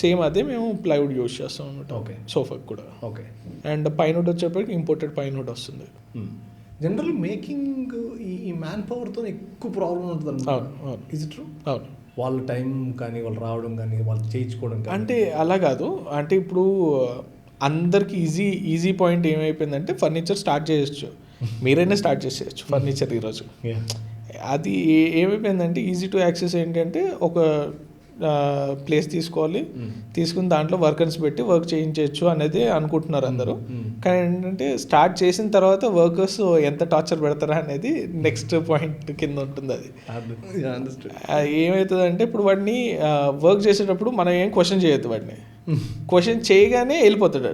సేమ్ అదే మేము ప్లైవుడ్ యూజ్ చేస్తాం అనమాట. ఓకే, సోఫాకి కూడా. ఓకే, అండ్ పైన్వుడ్ వచ్చేప్పటికి ఇంపోర్టెడ్ పైన్వుడ్ వస్తుంది. జనరల్ మేకింగ్ ఈ మ్యాన్ పవర్తో ఎక్కువ ప్రాబ్లం ఉంటుంది అనమాట. Is it true? అవును, వాళ్ళ టైం కానీ వాళ్ళు రావడం కానీ వాళ్ళు చేయించుకోవడం కానీ. అంటే అలా కాదు, అంటే ఇప్పుడు అందరికి ఈజీ పాయింట్ ఏమైపోయిందంటే ఫర్నిచర్ స్టార్ట్ చేయొచ్చు, మీరైనా స్టార్ట్ చేసేయచ్చు ఫర్నిచర్ ఈరోజు. అది ఏమైపోయిందంటే ఈజీ టు యాక్సెస్ ఏంటంటే ఒక ప్లేస్ తీసుకోవాలి, తీసుకుని దాంట్లో వర్కర్స్ పెట్టి వర్క్ చేయించవచ్చు అనేది అనుకుంటున్నారు అందరూ. కానీ ఏంటంటే స్టార్ట్ చేసిన తర్వాత వర్కర్స్ ఎంత టార్చర్ పెడతారా అనేది నెక్స్ట్ పాయింట్ కింద ఉంటుంది. అది ఏమవుతుందంటే ఇప్పుడు వాడిని వర్క్ చేసేటప్పుడు మనం ఏం క్వశ్చన్ చేయొద్దు, వాడిని క్వశ్చన్ చేయగానే వెళ్ళిపోతాడు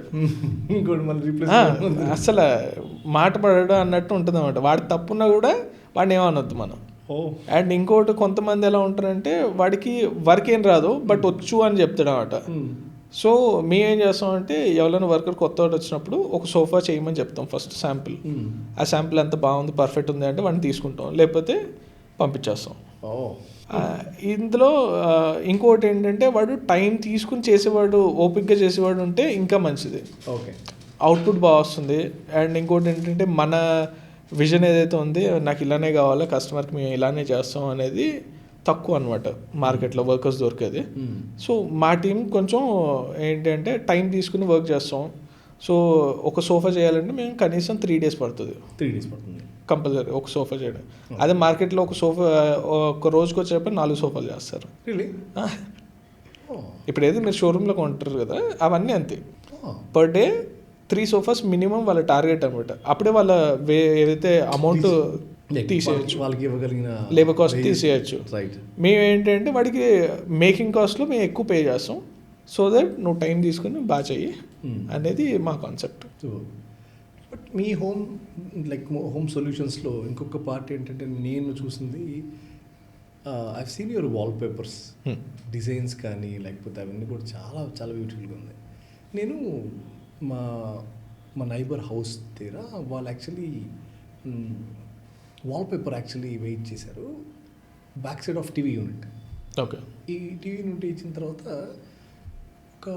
అసలు మాట పడడం అన్నట్టు ఉంటుంది అన్నమాట. వాడి తప్పున్నా కూడా వాడిని ఏమనొద్దు మనం. అండ్ ఇంకోటి కొంతమంది ఎలా ఉంటారంటే వాడికి వర్క్ ఏం రాదు బట్ వచ్చు అని చెప్తాడు అనమాట. సో మేమేం చేస్తామంటే ఎవరైనా వర్కర్ కొత్త వాడు వచ్చినప్పుడు ఒక సోఫా చేయమని చెప్తాం ఫస్ట్ శాంపిల్. ఆ శాంపిల్ ఎంత బాగుంది పర్ఫెక్ట్ ఉంది అంటే వాడిని తీసుకుంటాం, లేకపోతే పంపించేస్తాం. ఇందులో ఇంకోటి ఏంటంటే వాడు టైం తీసుకుని చేసేవాడు, ఓపిక్గా చేసేవాడు ఉంటే ఇంకా మంచిది. ఓకే, అవుట్పుట్ బాగా వస్తుంది. అండ్ ఇంకోటి ఏంటంటే మన విజన్ ఏదైతే ఉంది నాకు ఇలానే కావాలి, కస్టమర్కి మేము ఇలానే చేస్తాం అనేది తక్కువ అనమాట మార్కెట్లో వర్కర్స్ దొరికేది. సో మా టీం కొంచెం ఏంటంటే టైం తీసుకుని వర్క్ చేస్తాం. సో ఒక సోఫా చేయాలంటే మేము కనీసం 3 days పడుతుంది. 3 days పడుతుంది కంపల్సరీ ఒక సోఫా చేయడం. అదే మార్కెట్లో ఒక సోఫా ఒక రోజుకి వచ్చేటప్పుడు 4 సోఫాలు చేస్తారు. ఇప్పుడు ఏదో మీరు షోరూంలో కొంటారు కదా, అవన్నీ అంతే. పర్ డే 3 sofas మినిమం వాళ్ళ టార్గెట్ అనమాట. అప్పుడే వాళ్ళ ఏదైతే అమౌంట్ తీసేయచ్చు, వాళ్ళకి ఇవ్వగలిగిన లేబర్ కాస్ట్ తీసేయచ్చు. రైట్. మేము ఏంటంటే వాడికి మేకింగ్ కాస్ట్లో మేము ఎక్కువ పే చేస్తాం, సో దట్ నువ్వు టైం తీసుకుని బాగా చెయ్యి అనేది మా కాన్సెప్ట్. బట్ మీ హోమ్ సొల్యూషన్స్లో ఇంకొక పార్ట్ ఏంటంటే నేను చూసింది, I seen your wall papers designs కానీ లేకపోతే అవన్నీ కూడా చాలా చాలా బ్యూటిఫుల్గా ఉంది. నేను మా నైబర్ హౌస్ దగ్గర వాళ్ళు actually wallpaper actually wait చేశారు back side of TV unit. Okay. ఈ టీవీ యూనిట్ ఇచ్చిన తర్వాత ఒక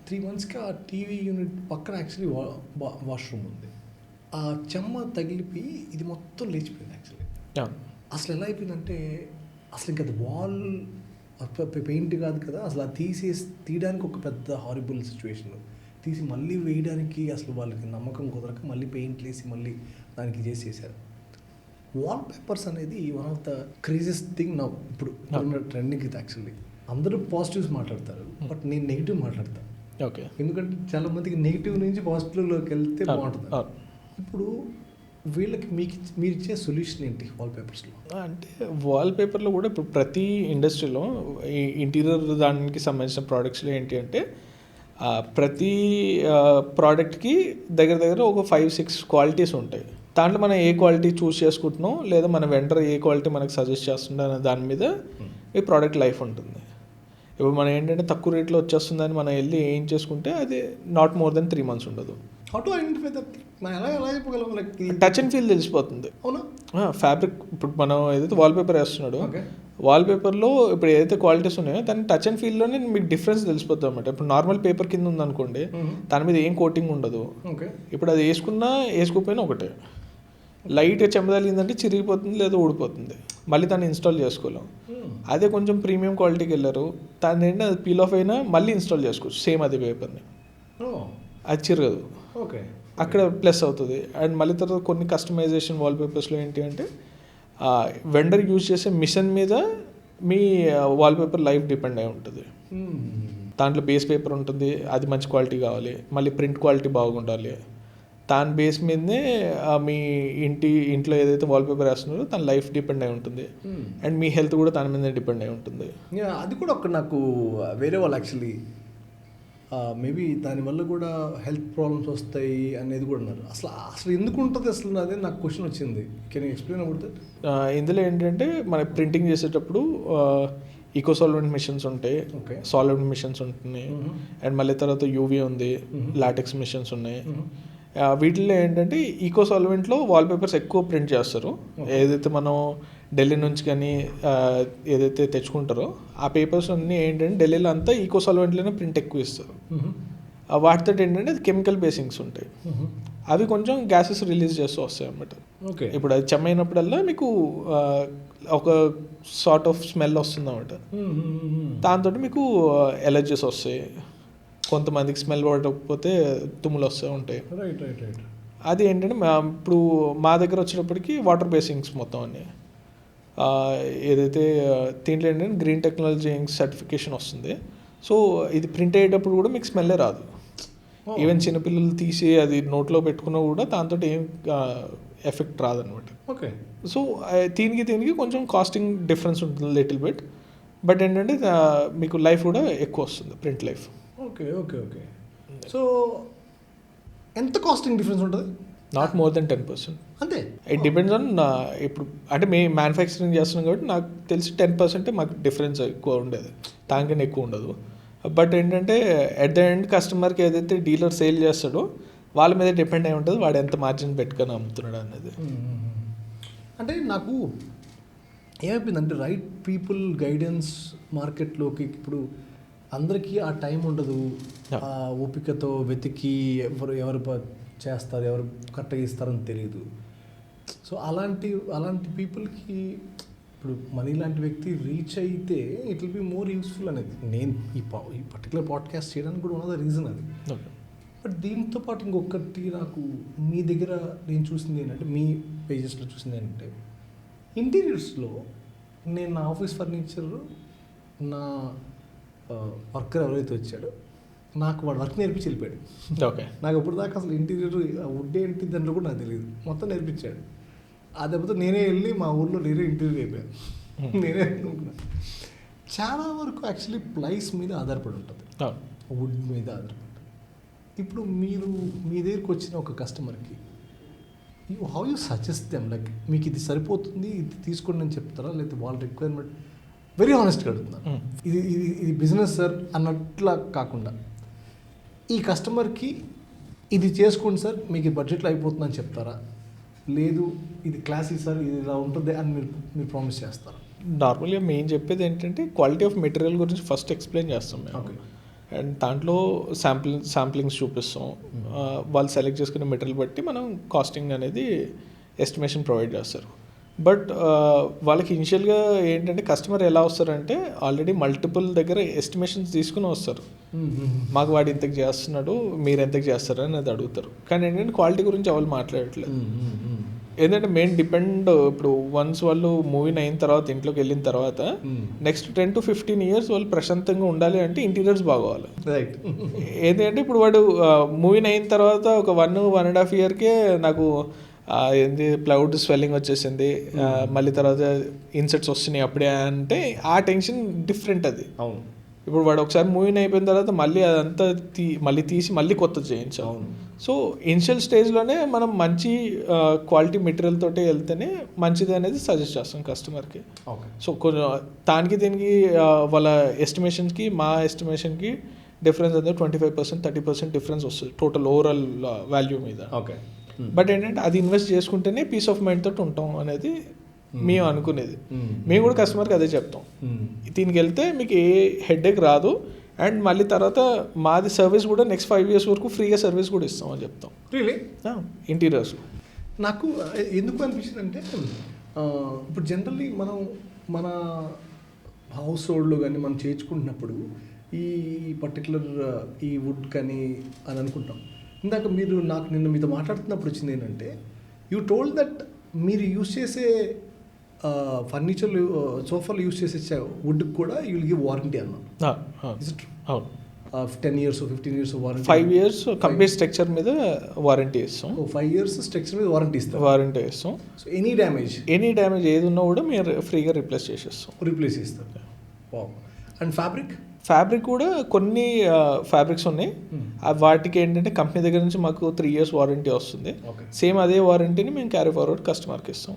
3 monthsకి ఆ టీవీ యూనిట్ పక్కన యాక్చువల్లీ వాష్రూమ్ ఉంది. ఆ చెమ్మ తగిలిపోయి ఇది మొత్తం లేచిపోయింది యాక్చువల్లీ. అసలు ఎలా అయిపోయిందంటే అసలు ఇంకా అది వాల్ పెయింట్ కాదు కదా, అసలు అది తీయడానికి ఒక పెద్ద హారిబుల్ సిచ్యువేషన్. తీసి మళ్ళీ వేయడానికి అసలు వాళ్ళకి నమ్మకం కుదరక మళ్ళీ పెయింట్ వేసి మళ్ళీ దానికి చేసేసారు. వాల్ పేపర్స్ అనేది one of the craziest thing నా ఇప్పుడు ట్రెండింగ్. ఇది యాక్చువల్లీ అందరూ పాజిటివ్స్ మాట్లాడతారు, బట్ నేను నెగిటివ్ మాట్లాడతాను. ఓకే. ఎందుకంటే చాలా మందికి నెగిటివ్ నుంచి పాజిటివ్లోకి వెళ్తే బాగుంటుంది. ఇప్పుడు వీళ్ళకి మీరు ఇచ్చే సొల్యూషన్ ఏంటి వాల్ పేపర్స్లో? అంటే వాల్ పేపర్లో కూడా ఇప్పుడు ప్రతి ఇండస్ట్రీలో ఈ ఇంటీరియర్ దానికి సంబంధించిన ప్రోడక్ట్స్లో ఏంటి అంటే ప్రతి ప్రోడక్ట్కి దగ్గర ఒక 5-6 క్వాలిటీస్ ఉంటాయి. దాంట్లో మనం ఏ క్వాలిటీ చూస్ చేసుకుంటున్నాం లేదా మన వెండర్ ఏ క్వాలిటీ మనకు సజెస్ట్ చేస్తుండే అనే దాని మీద ఈ ప్రోడక్ట్ లైఫ్ ఉంటుంది. ఇప్పుడు మనం ఏంటంటే తక్కువ రేట్లో వచ్చేస్తుందని మనం వెళ్ళి ఏం చేసుకుంటే అది నాట్ మోర్ దెన్ 3 months ఉండదు. How to identify that? ఎలా చెప్పగలం? లైక్ టచ్ అండ్ ఫీల్ తెలిసిపోతుంది. అవునా? ఫ్యాబ్రిక్ ఇప్పుడు మనం ఏదైతే వాల్ పేపర్ వేస్తున్నాడో వాల్ పేపర్లో ఇప్పుడు ఏదైతే క్వాలిటీస్ ఉన్నాయో దాన్ని టచ్ అండ్ ఫీల్లోనే మీకు డిఫరెన్స్ తెలిసిపోతుంది అనమాట. ఇప్పుడు నార్మల్ పేపర్ కింద ఉందనుకోండి, దాని మీద ఏం కోటింగ్ ఉండదు. ఇప్పుడు అది వేసుకోకపోయినా ఒకటే. లైట్గా చెమదలిందంటే చిరిగిపోతుంది లేదా ఊడిపోతుంది, మళ్ళీ దాన్ని ఇన్స్టాల్ చేసుకోలేం. అదే కొంచెం ప్రీమియం క్వాలిటీకి వెళ్ళారు, దాన్ని ఏంటంటే అది పీల్ ఆఫ్ అయినా మళ్ళీ ఇన్స్టాల్ చేసుకోవచ్చు సేమ్ అదే పేపర్ని, అది చిరగదు. ఓకే. అక్కడ ప్లస్ అవుతుంది. అండ్ మళ్ళీ తర్వాత కొన్ని కస్టమైజేషన్ వాల్ పేపర్స్లో ఏంటి అంటే వెండర్ యూజ్ చేసే మిషన్ మీద మీ వాల్ పేపర్ లైఫ్ డిపెండ్ అయి ఉంటుంది. దాంట్లో బేస్ పేపర్ ఉంటుంది, అది మంచి క్వాలిటీ కావాలి, మళ్ళీ ప్రింట్ క్వాలిటీ బాగుండాలి. దాని బేస్ మీదనే మీ ఇంట్లో ఏదైతే వాల్ పేపర్ వేస్తున్నారో దాని లైఫ్ డిపెండ్ అయి ఉంటుంది. అండ్ మీ హెల్త్ కూడా దాని మీదే డిపెండ్ అయి ఉంటుంది. అది కూడా ఒక నాకు వేరే వాళ్ళు యాక్చువల్లీ మేబీ దానివల్ల కూడా హెల్త్ ప్రాబ్లమ్స్ వస్తాయి అనేది కూడా అన్నారు. అసలు ఎందుకు ఉంటుంది అసలు? అదే నాకు క్వశ్చన్ వచ్చింది. Can you explain about that? ఇందులో ఏంటంటే మన ప్రింటింగ్ చేసేటప్పుడు ఈకో సాల్వెంట్ మిషన్స్ ఉంటాయి, సాల్వెంట్ మిషన్స్ ఉంటున్నాయి, అండ్ మళ్ళీ తర్వాత యూవీ ఉంది, లాటెక్స్ మిషన్స్ ఉన్నాయి. వీటిల్లో ఏంటంటే ఈకో సాల్వెంట్లో వాల్ పేపర్స్ ఎక్కువ ప్రింట్ చేస్తారు. ఏదైతే మనం ఢిల్లీ నుంచి కానీ ఏదైతే తెచ్చుకుంటారో ఆ పేపర్స్ అన్నీ ఏంటంటే ఢిల్లీలో అంతా ఈకో సాల్వెంట్లోనే ప్రింట్ ఎక్కువ ఇస్తారు. వాటితో ఏంటంటే అది కెమికల్ బేసింగ్స్ ఉంటాయి, అవి కొంచెం గ్యాసెస్ రిలీజ్ చేస్తూ వస్తాయి అన్నమాట. ఓకే. ఇప్పుడు అది చెమ్మైనప్పుడల్లా మీకు ఒక సార్ట్ ఆఫ్ స్మెల్ వస్తుంది అన్నమాట. దాంతో మీకు ఎలర్జీస్ వస్తాయి, కొంతమందికి స్మెల్ పడకపోతే తుమ్ములు వస్తూ ఉంటాయి. Right right right. అది ఏంటంటే ఇప్పుడు మా దగ్గర వచ్చేటప్పటికి వాటర్ బేసింగ్స్ మొత్తం అన్నీ ఏదైతే దీంట్లో ఏంటంటే గ్రీన్ టెక్నాలజీ సర్టిఫికేషన్ వస్తుంది. సో ఇది ప్రింట్ అయ్యేటప్పుడు కూడా మీకు స్మెల్లే రాదు. ఈవెన్ చిన్నపిల్లలు తీసి అది నోట్లో పెట్టుకున్నా కూడా దాంతో ఏం ఎఫెక్ట్ రాదనమాట. ఓకే. సో దీనికి కొంచెం కాస్టింగ్ డిఫరెన్స్ ఉంటుంది లిటిల్ బిట్, బట్ ఏంటంటే మీకు లైఫ్ కూడా ఎక్కువ వస్తుంది, print life. Okay okay okay. So ఎంత కాస్టింగ్ డిఫరెన్స్ ఉంటుంది? Not more than 10%. అంతే. ఇట్ డిపెండ్స్ ఆన్ ఇప్పుడు అంటే మేము మ్యానుఫ్యాక్చరింగ్ చేస్తున్నాం కాబట్టి నాకు తెలిసి 10% మాకు డిఫరెన్స్ ఎక్కువ ఉండేది, దానికన్నా ఎక్కువ ఉండదు. బట్ ఏంటంటే ఎట్ ద ఎండ్ కస్టమర్కి ఏదైతే డీలర్ సేల్ చేస్తాడో వాళ్ళ మీద డిపెండ్ అయి ఉంటుంది వాడు ఎంత మార్జిన్ పెట్టుకొని అమ్ముతున్నాడు అనేది. అంటే నాకు ఏమైపోయిందంటే రైట్ పీపుల్ గైడెన్స్ మార్కెట్లోకి ఇప్పుడు అందరికీ ఆ టైం ఉండదు, ఆ ఓపికతో వెతికి ఎవరు చేస్తారు, ఎవరు కరెక్ట్గా ఇస్తారని తెలియదు. సో అలాంటి పీపుల్కి ఇప్పుడు మనీ లాంటి వ్యక్తి రీచ్ అయితే it will be more useful అనేది నేను ఈ పర్టికులర్ పాడ్కాస్ట్ చేయడానికి కూడా ఉన్నది రీజన్ అది. బట్ దీంతో పాటు ఇంకొకటి నాకు మీ దగ్గర నేను చూసింది ఏంటంటే, మీ పేజెస్లో చూసింది ఏంటంటే, ఇంటీరియర్స్లో నేను నా ఆఫీస్ ఫర్నిచర్ నా వర్కర్ ఎవరైతే వచ్చాడో నాకు వాడు వర్క్ నేర్పించి వెళ్ళిపోయాడు. ఓకే. నాకు ఇప్పుడు దాకా అసలు ఇంటీరియర్ వుడ్ ఏంటి దాంట్లో కూడా నాకు తెలియదు, మొత్తం నేర్పించాడు. ఆ దెబ్బతో నేనే వెళ్ళి మా ఊర్లో నేనే ఇంటీరియర్ అయిపోయాను. నేనే అనుకున్నాను. చాలా వరకు యాక్చువల్లీ ప్లైస్ మీద ఆధారపడి ఉంటుంది, వుడ్ మీద ఆధారపడి. ఇప్పుడు మీరు మీ దగ్గరికి వచ్చిన ఒక కస్టమర్కి how you suggest them, like మీకు ఇది సరిపోతుంది ఇది తీసుకోండి అని చెప్తారా, లేకపోతే వాళ్ళ రిక్వైర్మెంట్ వెరీ హానెస్ట్గా అడుగుతున్నారు. ఇది ఇది ఇది బిజినెస్ సార్ అన్నట్లా కాకుండా ఈ కస్టమర్కి ఇది చేసుకోండి సార్ మీకు బడ్జెట్లో అయిపోతుందని చెప్తారా, లేదు ఇది క్లాసిక్ సార్ ఇది ఇలా ఉంటుంది అని మీరు ప్రామిస్ చేస్తారా? నార్మల్గా మేము చెప్పేది ఏంటంటే క్వాలిటీ ఆఫ్ మెటీరియల్ గురించి ఫస్ట్ ఎక్స్ప్లెయిన్ చేస్తాం మేము. ఓకే. అండ్ దాంట్లో శాంప్లింగ్స్ చూపిస్తాం. వాళ్ళు సెలెక్ట్ చేసుకునే మెటీరియల్ బట్టి మనం కాస్టింగ్ అనేది ఎస్టిమేషన్ ప్రొవైడ్ చేస్తారు. బట్ వాళ్ళకి ఇనిషియల్గా ఏంటంటే కస్టమర్ ఎలా వస్తారంటే ఆల్రెడీ మల్టిపుల్ దగ్గర ఎస్టిమేషన్స్ తీసుకుని వస్తారు. మాకు వాడు ఇంతకు చేస్తున్నాడు మీరు ఎంతకు చేస్తారు అనేది అడుగుతారు. కానీ ఏంటంటే క్వాలిటీ గురించి ఎవరు మాట్లాడట్లేదు. ఏంటంటే మెయిన్ డిపెండ్ ఇప్పుడు వన్స్ వాళ్ళు మూవీని అయిన తర్వాత ఇంట్లోకి వెళ్ళిన తర్వాత నెక్స్ట్ 10 to 15 years వాళ్ళు ప్రశాంతంగా ఉండాలి అంటే ఇంటీరియర్స్ బాగోవాలి. రైట్. ఏంటంటే ఇప్పుడు వాడు మూవీని అయిన తర్వాత ఒక 1.5 yearకే నాకు ఏంది ప్లౌడ్ స్వెల్లింగ్ వచ్చేసింది, మళ్ళీ తర్వాత ఇన్సెట్స్ వస్తున్నాయి అప్పుడే అంటే ఆ టెన్షన్ డిఫరెంట్ అది. అవును. ఇప్పుడు వాడు ఒకసారి మూవీని అయిపోయిన తర్వాత మళ్ళీ అదంతా మళ్ళీ తీసి మళ్ళీ కొత్తది చేయించాం. సో ఇనిషియల్ స్టేజ్లోనే మనం మంచి క్వాలిటీ మెటీరియల్ తోటి వెళ్తేనే మంచిది అనేది సజెస్ట్ చేస్తాం కస్టమర్కి. సో కొంచెం దానికి దీనికి వాళ్ళ ఎస్టిమేషన్కి మా ఎస్టిమేషన్కి డిఫరెన్స్ అనేది 25% 30% డిఫరెన్స్ వస్తుంది టోటల్ ఓవరాల్ వాల్యూ మీద. ఓకే. బట్ ఏంటంటే అది ఇన్వెస్ట్ చేసుకుంటేనే పీస్ ఆఫ్ మైండ్ తోటి ఉంటాం అనేది మేము అనుకునేది. మేము కూడా కస్టమర్కి అదే చెప్తాం, దీనికి వెళ్తే మీకు ఏ హెడేక్ రాదు అండ్ మళ్ళీ తర్వాత మాది సర్వీస్ కూడా నెక్స్ట్ 5 years వరకు ఫ్రీగా సర్వీస్ కూడా ఇస్తాం అని చెప్తాం. రియలీ? ఇంటీరియర్స్ నాకు ఎందుకు అనిపించింది అంటే, ఇప్పుడు జనరల్లీ మనం మన హౌస్ హోల్డ్లో కానీ మనం చేయించుకుంటున్నప్పుడు ఈ పర్టికులర్ ఈ వుడ్ కానీ అని అనుకుంటాం. ఇందాక మీరు నాకు నిన్న మీతో మాట్లాడుతున్నప్పుడు వచ్చింది ఏంటంటే, యూ టోల్డ్ దట్ మీరు యూస్ చేసే ఫర్నిచర్లు సోఫాలు యూస్ చేసే వుడ్కి కూడా యూ విల్ గివ్ వారంటీ అన్నాను. అవును. 10 years 15 years warranty. 5 years complete structure మీద వారంటీ ఇస్తాం. 5 years స్ట్రక్చర్ మీద వారంటీ ఇస్తాం. వారంటీ ఇస్తాం. సో ఎనీ డ్యామేజ్ ఏది ఉన్నా కూడా మీరు ఫ్రీగా రీప్లేస్ ఇస్తాం. అండ్ ఫ్యాబ్రిక్ కూడా కొన్ని ఫ్యాబ్రిక్స్ ఉన్నాయి. వాటికి ఏంటంటే కంపెనీ దగ్గర నుంచి మాకు 3 years వారంటీ వస్తుంది. సేమ్ అదే వారంటీని మేము క్యారీ ఫార్వర్డ్ కస్టమర్కి ఇస్తాం.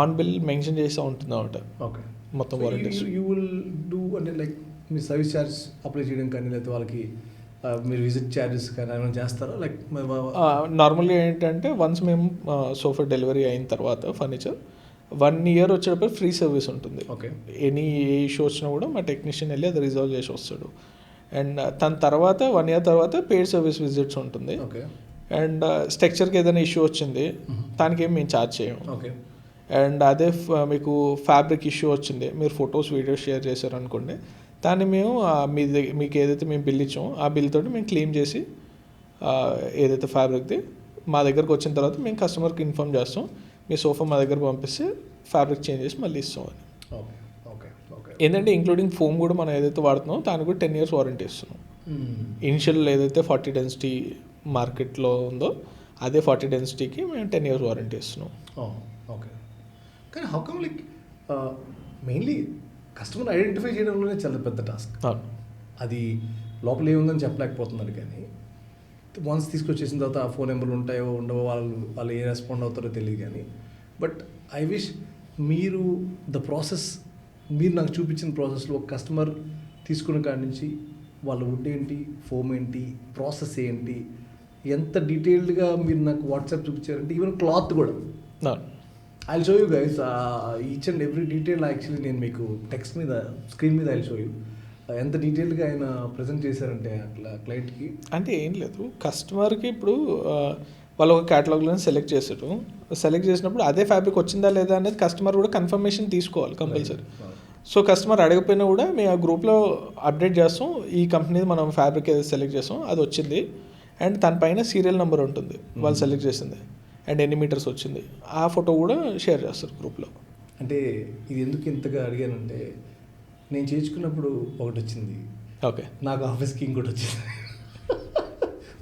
ఆన్ బిల్ మెన్షన్ చేస్తూ ఉంటుంది అన్నమాట. ఓకే. మొత్తం వారంటీ యూ విల్ డూ అంటే లైక్ మీ సర్వీస్ ఛార్జ్ అప్లై చేయడం కానీ లేకపోతే వాళ్ళకి మీరు విజిట్ ఛార్జెస్ కానీ ఏమైనా చేస్తారా? లైక్ నార్మల్గా ఏంటంటే వన్స్ మేము సోఫా డెలివరీ అయిన తర్వాత ఫర్నిచర్ 1 year వచ్చేటప్పుడు ఫ్రీ సర్వీస్ ఉంటుంది. ఓకే. ఎనీ ఇష్యూ వచ్చినా కూడా మా టెక్నీషియన్ వెళ్ళి అది రిజాల్వ్ చేసి వస్తాడు. అండ్ తన తర్వాత 1 year తర్వాత పెయిడ్ సర్వీస్ విజిట్స్ ఉంటుంది. ఓకే. అండ్ స్ట్రక్చర్కి ఏదైనా ఇష్యూ వచ్చింది దానికి ఏం మేము ఛార్జ్ చేయము. ఓకే. అండ్ అదే మీకు ఫ్యాబ్రిక్ ఇష్యూ వచ్చింది మీరు ఫొటోస్ వీడియోస్ షేర్ చేశారనుకోండి, దాన్ని మేము మీకు ఏదైతే మేము బిల్ ఇచ్చామో ఆ బిల్ తోటి మేము క్లెయిమ్ చేసి ఏదైతే ఫ్యాబ్రిక్ది మా దగ్గరకు వచ్చిన తర్వాత మేము కస్టమర్కి ఇన్ఫామ్ చేస్తాం, మీ సోఫా మా దగ్గర పంపిస్తే ఫ్యాబ్రిక్ చేంజ్ చేసి మళ్ళీ ఇస్తామని. ఏంటంటే ఇంక్లూడింగ్ ఫోమ్ కూడా మనం ఏదైతే వాడుతున్నామో దానికి కూడా 10 years వారంటీ ఇస్తున్నాం. ఇనిషియల్ ఏదైతే 40 density మార్కెట్లో ఉందో అదే 40 densityకి మేము 10 years వారంటీ ఇస్తున్నాం. ఓకే. కానీ how come like mainly customer identify చేయడంలోనే చాలా పెద్ద టాస్క్. అది లోపల ఏముందని చెప్పలేకపోతున్నారు. కానీ వన్స్ తీసుకొచ్చేసిన తర్వాత ఆ ఫోన్ నెంబర్లు ఉంటాయో ఉండవో వాళ్ళు ఏ రెస్పాండ్ అవుతారో తెలియదు. కానీ బట్ ఐ విష్ మీరు మీరు నాకు చూపించిన ప్రాసెస్లో ఒక కస్టమర్ తీసుకున్న కాడి నుంచి వాళ్ళ వుడ్ ఏంటి, ఫోమ్ ఏంటి, ప్రాసెస్ ఏంటి, ఎంత డీటెయిల్డ్గా మీరు నాకు వాట్సాప్ చూపించారంటే ఈవెన్ క్లాత్ కూడా I show you guys each and every detail. Actually నేను మీకు టెక్స్ట్ మీద స్క్రీన్ మీద ఐ షో యూ ఎంత డీటెయిల్గా ఆయన ప్రజెంట్ చేశారంటే అట్లా క్లయింట్కి. అంటే ఏం లేదు, కస్టమర్కి ఇప్పుడు వాళ్ళు ఒక క్యాటలాగ్లో సెలెక్ట్ చేస్తారు. సెలెక్ట్ చేసినప్పుడు అదే ఫ్యాబ్రిక్ వచ్చిందా లేదా అనేది కస్టమర్ కూడా కన్ఫర్మేషన్ తీసుకోవాలి కంపల్సరీ. సో కస్టమర్ అడగపోయినా కూడా మేము ఆ గ్రూప్లో అప్డేట్ చేస్తాం, ఈ కంపెనీది మనం ఫ్యాబ్రిక్ ఏదైతే సెలెక్ట్ చేస్తాం అది వచ్చింది, అండ్ దానిపైన సీరియల్ నెంబర్ ఉంటుంది వాళ్ళు సెలెక్ట్ చేసింది, అండ్ ఎన్ని మీటర్స్ వచ్చింది, ఆ ఫోటో కూడా షేర్ చేస్తారు గ్రూప్లో. అంటే ఇది ఎందుకు ఇంతగా అడిగానంటే, నేను చేయించుకున్నప్పుడు ఒకటి వచ్చింది, ఓకే, నాకు ఆఫీస్కి ఇంకోటి వచ్చింది.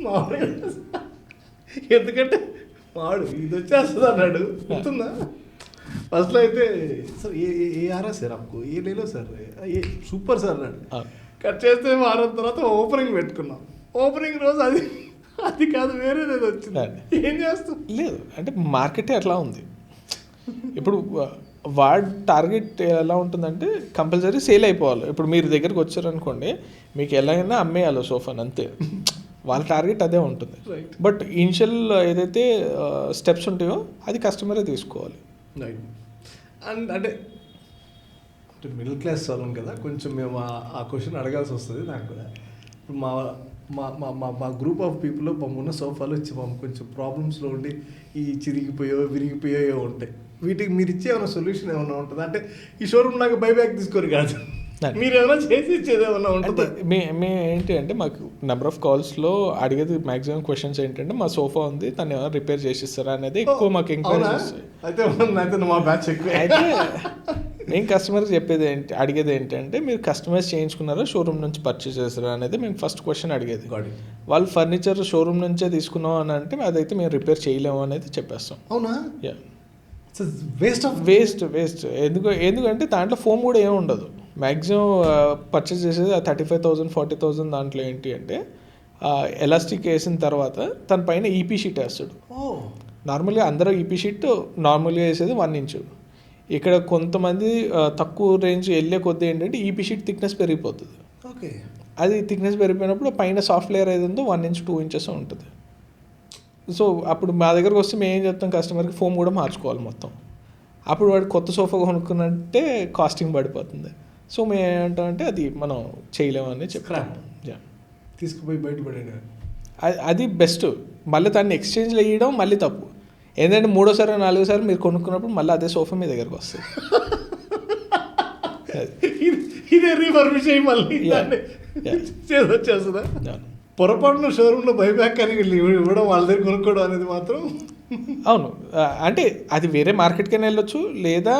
మామూలుగా ఎందుకంటే వాడు ఇది వచ్చేస్తుంది అన్నాడు, గుర్తుందా? ఫస్ట్లో అయితే సార్ ఏ ఆరా సార్ आपको ఏ లేలో సార్ ఏ సూపర్ సార్ అన్నాడు. కట్ చేస్తే వారం తర్వాత ఓపెనింగ్ పెట్టుకున్నాం. ఓపెనింగ్ రోజు అది కాదు వేరేది వచ్చింది. ఏం చేస్తాం? లేదు అంటే మార్కెటే అట్లా ఉంది. ఇప్పుడు వాడి టార్గెట్ ఎలా ఉంటుందంటే కంపల్సరీ సేల్ అయిపోవాలి. ఇప్పుడు మీరు దగ్గరికి వచ్చారనుకోండి, మీకు ఎలాగైనా అమ్మేయాలి సోఫాని, అంతే. వాళ్ళ టార్గెట్ అదే ఉంటుంది. బట్ ఇనిషియల్ ఏదైతే స్టెప్స్ ఉంటాయో అది కస్టమరే తీసుకోవాలి. అండ్ అంటే మిడిల్ క్లాస్ వాళ్ళం కదా, కొంచెం మేము ఆ క్వశ్చన్ అడగాల్సి వస్తుంది నాకు కూడా. ఇప్పుడు మా మా మా మా గ్రూప్ ఆఫ్ పీపుల్ ఉన్న సోఫాలు వచ్చి కొంచెం ప్రాబ్లమ్స్లో ఉండి ఈ చిరిగిపోయో విరిగిపోయో ఉంటాయి. వీటికి మీరు ఇచ్చే ఏమైనా సొల్యూషన్ ఏమైనా ఉంటుందా? అంటే ఈ షోరూమ్ నాకు బైబ్యాక్ తీసుకొని కాదు, మీరు ఏమైనా చేసి ఇచ్చేది ఏమైనా ఉంటుందా? మే ఏంటి అంటే మాకు నెంబర్ ఆఫ్ కాల్స్లో అడిగేది మ్యాక్సిమం క్వశ్చన్స్ ఏంటంటే, మా సోఫా ఉంది తను ఏమైనా రిపేర్ చేసిస్తారా అనేది ఎక్కువ మాకు ఎంక్వైరీస్ వస్తాయి. అయితే మా బ్యాచ్ ఎక్కువ. అయితే మేము కస్టమర్కి అడిగేది ఏంటంటే, మీరు కస్టమైజ్ చేయించుకున్నారా షోరూమ్ నుంచి పర్చేస్ చేస్తారా అనేది మేము ఫస్ట్ క్వశ్చన్ అడిగేది. వాళ్ళు ఫర్నిచర్ షోరూమ్ నుంచే తీసుకున్నాం అని అంటే అదైతే మేము రిపేర్ చేయలేము అనేది చెప్పేస్తాం. అవునా? Yeah, waste. ఎందుకంటే దాంట్లో ఫోమ్ కూడా ఏమి ఉండదు. మ్యాక్సిమం పర్చేస్ చేసేది 35,000 40,000 దాంట్లో ఏంటి అంటే ఎలాస్టిక్ వేసిన తర్వాత తన పైన ఈపీ షీట్ వేస్తాడు. నార్మల్గా అందరూ ఈపీ షీట్ నార్మల్గా వేసేది 1 ఇంచు. ఇక్కడ కొంతమంది తక్కువ రేంజ్ వెళ్ళే కొద్దీ ఏంటంటే ఈపీ షీట్ థిక్నెస్ పెరిగిపోతుంది. ఓకే, అది థిక్నెస్ పెరిగిపోయినప్పుడు పైన సాఫ్ట్ లేయర్ ఏది ఉందో 1 ఇంచ్ 2 ఇంచెస్ ఉంటుంది. సో అప్పుడు మా దగ్గరకు వస్తే మేము ఏం చెప్తాం, కస్టమర్కి ఫోమ్ కూడా మార్చుకోవాలి మొత్తం. అప్పుడు వాడు కొత్త సోఫా కొనుక్కున్నట్టే కాస్టింగ్ పడిపోతుంది. సో మేము ఏమంటామంటే అది మనం చేయలేమని చెప్తాం. తీసుకుపోయి బయటపడే అది బెస్ట్. మళ్ళీ దాన్ని ఎక్స్చేంజ్లో వేయడం మళ్ళీ తప్పు. ఏంటంటే 3వ సారి 4వ సారి మీరు కొనుక్కున్నప్పుడు మళ్ళీ అదే సోఫా మీ దగ్గరకు వస్తుంది. ఇదే రీఫర్బిష్ అయ్యి మళ్ళీ వచ్చేస్తుందా? పొరపాటున షోరూంలో బైబ్యాక్ అని ఇవ్వడం, వాళ్ళ దగ్గర కొనుక్కోవడం అనేది మాత్రం అవును. అంటే అది వేరే మార్కెట్కైనా వెళ్ళొచ్చు, లేదా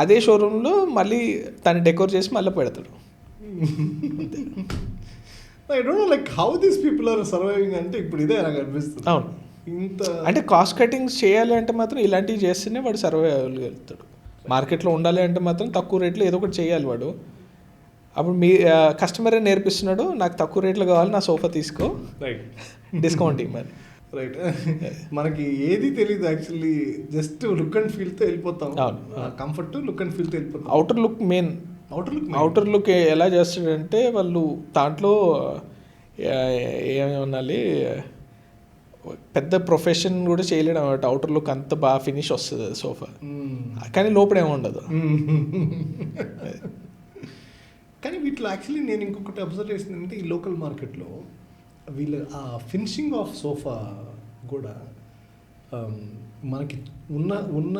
అదే షోరూంలో మళ్ళీ దాన్ని డెకోర్ చేసి మళ్ళీ పెడతాడు. I don't know like how these people are surviving అంటే ఇప్పుడు ఇదే నాకు అనిపిస్తుంది. అవును, ఇంత అంటే కాస్ట్ కటింగ్స్ చేయాలి అంటే మాత్రం ఇలాంటివి చేస్తేనే వాడు సర్వైవ్ అవ్వగలుగుతాడు. మార్కెట్లో ఉండాలి అంటే మాత్రం తక్కువ రేట్లో ఏదో ఒకటి చేయాలి వాడు. అప్పుడు మీ కస్టమరే నేర్పిస్తున్నాడు, నాకు తక్కువ రేట్లో కావాలి, నా సోఫా తీసుకో, రైట్, డిస్కౌంట్ ఇవ్వమని. రైట్. మనకి ఏది తెలియదు యాక్చువల్లీ, జస్ట్ లుక్ అండ్ ఫీల్తో వెళ్ళిపోతాం. కంఫర్ట్, లుక్ అండ్ ఫీల్తో వెళ్ళిపోతాం. Outer look main. Outer look ఎలా చేస్తాడంటే వాళ్ళు దాంట్లో ఏమనాలి, పెద్ద ప్రొఫెషన్ కూడా చేయలేడు అన్నమాట. అవుటర్ లుక్ అంత బాగా ఫినిష్ వస్తుంది సోఫా, కానీ లోపల ఏమి ఉండదు. కానీ వీటిలో యాక్చువల్లీ నేను ఇంకొకటి అబ్జర్వ్ చేసింది అంటే, ఈ లోకల్ మార్కెట్లో వీళ్ళ ఆ ఫినిషింగ్ ఆఫ్ సోఫా కూడా మనకి ఉన్న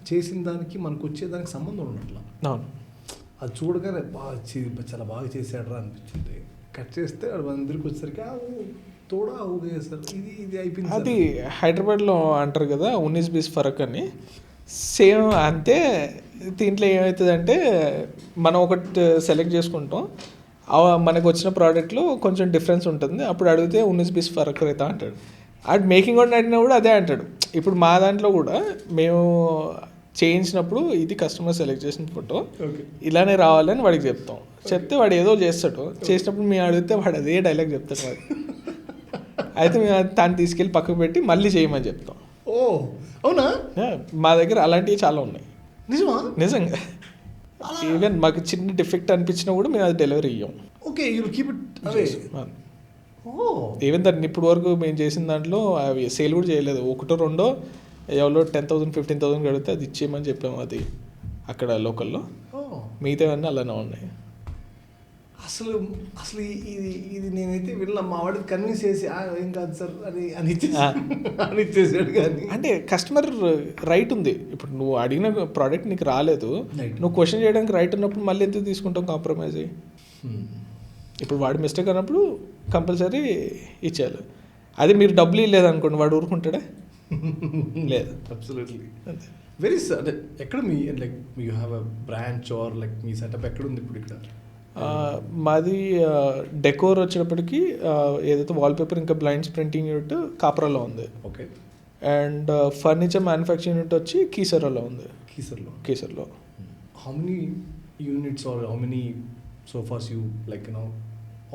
చేసిన దానికి మనకు వచ్చేదానికి సంబంధం ఉన్నట్లా. అవును, అది చూడగానే చాలా బాగా చేశాడరా అనిపించింది. కట్ చేస్తే అది మన దగ్గరికి వచ్చేసరికి తోడా సార్ ఇది అయిపోయింది. అది హైదరాబాద్లో అంటారు కదా 19-20 ఫరక్ అని, సేమ్ అంతే. దీంట్లో ఏమవుతుందంటే మనం ఒకటి సెలెక్ట్ చేసుకుంటాం, మనకు వచ్చిన ప్రోడక్ట్లో కొంచెం డిఫరెన్స్ ఉంటుంది. అప్పుడు అడిగితే 19-20 ఫరక్ అవుతా అంటాడు. అటు మేకింగ్ కూడా అడిగినా కూడా అదే అంటాడు. ఇప్పుడు మా దాంట్లో కూడా మేము చేయించినప్పుడు ఇది కస్టమర్ సెలెక్ట్ చేసిన ఫోటో ఇలానే రావాలని వాడికి చెప్తాం. చెప్తే వాడు ఏదో చేస్తాడు, చేసినప్పుడు మేము అడిగితే వాడు అదే డైలాగ్ చెప్తాడు వాడు. అయితే మేము దాన్ని తీసుకెళ్ళి పక్కకు పెట్టి మళ్ళీ చేయమని చెప్తాం. ఓ అవునా? మా దగ్గర అలాంటివి చాలా ఉన్నాయి. నిజమా? నిజంగా. ఈవెన్ మాకు చిన్న డిఫెక్ట్ అనిపించినా కూడా మేము అది డెలివరీ ఇయ్యాం. Okay, you keep it. Even దాన్ని ఇప్పుడు వరకు మేము చేసిన దాంట్లో అవి సేల్ కూడా చేయలేదు. 1-2 ఎవరో 10,000 15,000 కడితే అది ఇచ్చేయమని చెప్పాము. అది అక్కడ లోకల్లో, మిగతావన్నీ అలానే ఉన్నాయి. అసలు అసలు ఇది నేనైతే విన్నా, మా వాడికి కన్విన్స్ చేసి ఏం కాదు సార్ అని ఇచ్చేసాడు. కానీ అంటే కస్టమర్ రైట్ ఉంది. ఇప్పుడు నువ్వు అడిగిన ప్రోడక్ట్ నీకు రాలేదు, Right. నువ్వు క్వశ్చన్ చేయడానికి రైట్ ఉన్నప్పుడు మళ్ళీ ఎందుకు తీసుకుంటావు కాంప్రమైజ్ అయ్యి? ఇప్పుడు వాడి మిస్టేక్ అన్నప్పుడు కంపల్సరీ ఇచ్చేయాలి. అది మీరు డబ్బులు ఇవ్వలేదు అనుకోండి, వాడు ఊరుకుంటాడా? లేదు. అబ్సల్యూట్లీ. వెరీ అంటే ఎక్కడ మీ like you have a branch or like మీ సెటప్ ఎక్కడ ఉంది ఇప్పుడు ఇక్కడ? మాది డెకోర్ వచ్చేటప్పటికి ఏదైతే వాల్పేపర్ ఇంకా బ్లైండ్స్ ప్రింటింగ్ యూనిట్ కాపురాలో ఉంది. Okay. And furniture manufacturing unit వచ్చి కీసర్లో ఉంది. కీసర్లో. How many units or how many sofas you like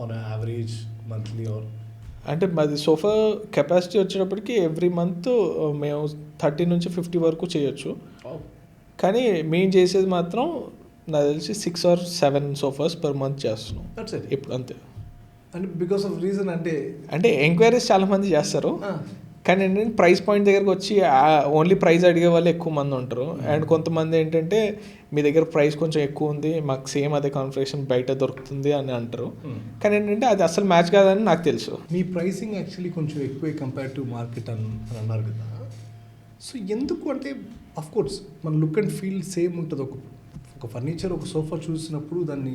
on average monthly or? అంటే మాది సోఫా కెపాసిటీ వచ్చేటప్పటికి ఎవ్రీ మంత్ మేము 30 నుంచి 50 వరకు చేయొచ్చు. కానీ మేము చేసేది మాత్రం నాకు తెలిసి 6 or 7 సోఫాస్ పర్ మంత్ చేస్తున్నాం. ఇప్పుడు అంతే. అంటే బికాస్ ఆఫ్ రీజన్ అంటే ఎంక్వైరీస్ చాలా మంది చేస్తారు, కానీ ఏంటంటే ప్రైస్ పాయింట్ దగ్గరకు వచ్చి ఓన్లీ ప్రైస్ అడిగే వాళ్ళు ఎక్కువ మంది ఉంటారు. అండ్ కొంతమంది ఏంటంటే మీ దగ్గర ప్రైస్ కొంచెం ఎక్కువ ఉంది, మాకు సేమ్ అదే కాన్ఫిగరేషన్ బయట దొరుకుతుంది అని అంటారు. కానీ ఏంటంటే అది అసలు మ్యాచ్ కాదని నాకు తెలుసు. మీ ప్రైసింగ్ యాక్చువల్లీ కొంచెం ఎక్కువే కంపేర్ టు మార్కెట్ అని అన్నారు కదా. సో ఎందుకు అంటే అఫ్ కోర్స్ మన లుక్ అండ్ ఫీల్ సేమ్ ఉంటుంది. ఒక ఫర్నిచర్ ఒక సోఫా చూసినప్పుడు దాన్ని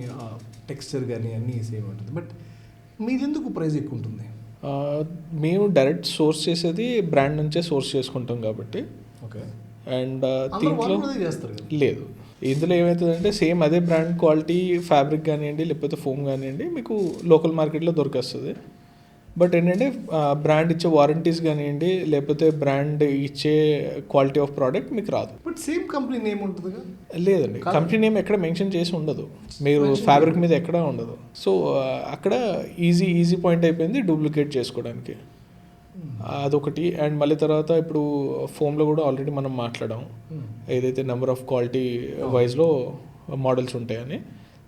టెక్స్చర్ కానీ అన్నీ సేమ్ ఉంటుంది. బట్ మీదెందుకు ప్రైస్ ఎక్కువ ఉంటుంది? మేము డైరెక్ట్ సోర్స్ చేసేది బ్రాండ్ నుంచే సోర్స్ చేసుకుంటాం కాబట్టి. ఓకే. అండ్ దీంట్లో చేస్తారు లేదు, ఇందులో ఏమవుతుందంటే సేమ్ అదే బ్రాండ్ క్వాలిటీ ఫ్యాబ్రిక్ కానివ్వండి లేకపోతే ఫోమ్ కానివ్వండి మీకు లోకల్ మార్కెట్లో దొరికేస్తుంది. బట్ ఏంటంటే బ్రాండ్ ఇచ్చే వారంటీస్ కానివ్వండి లేకపోతే బ్రాండ్ ఇచ్చే క్వాలిటీ ఆఫ్ ప్రోడక్ట్ మీకు రాదు. బట్ సేమ్ కంపెనీ నేమ్ ఉంటుందిగా? లేదండి, కంపెనీ నేమ్ ఎక్కడ మెన్షన్ చేసి ఉండదు, మీరు ఫ్యాబ్రిక్ మీద ఎక్కడ ఉండదు. సో అక్కడ ఈజీ పాయింట్ అయిపోయింది డూప్లికేట్ చేసుకోవడానికి. అదొకటి. అండ్ మళ్ళీ తర్వాత ఇప్పుడు ఫోమ్లో కూడా ఆల్రెడీ మనం మాట్లాడాం ఏదైతే నెంబర్ ఆఫ్ క్వాలిటీ వైజ్లో మోడల్స్ ఉంటాయని.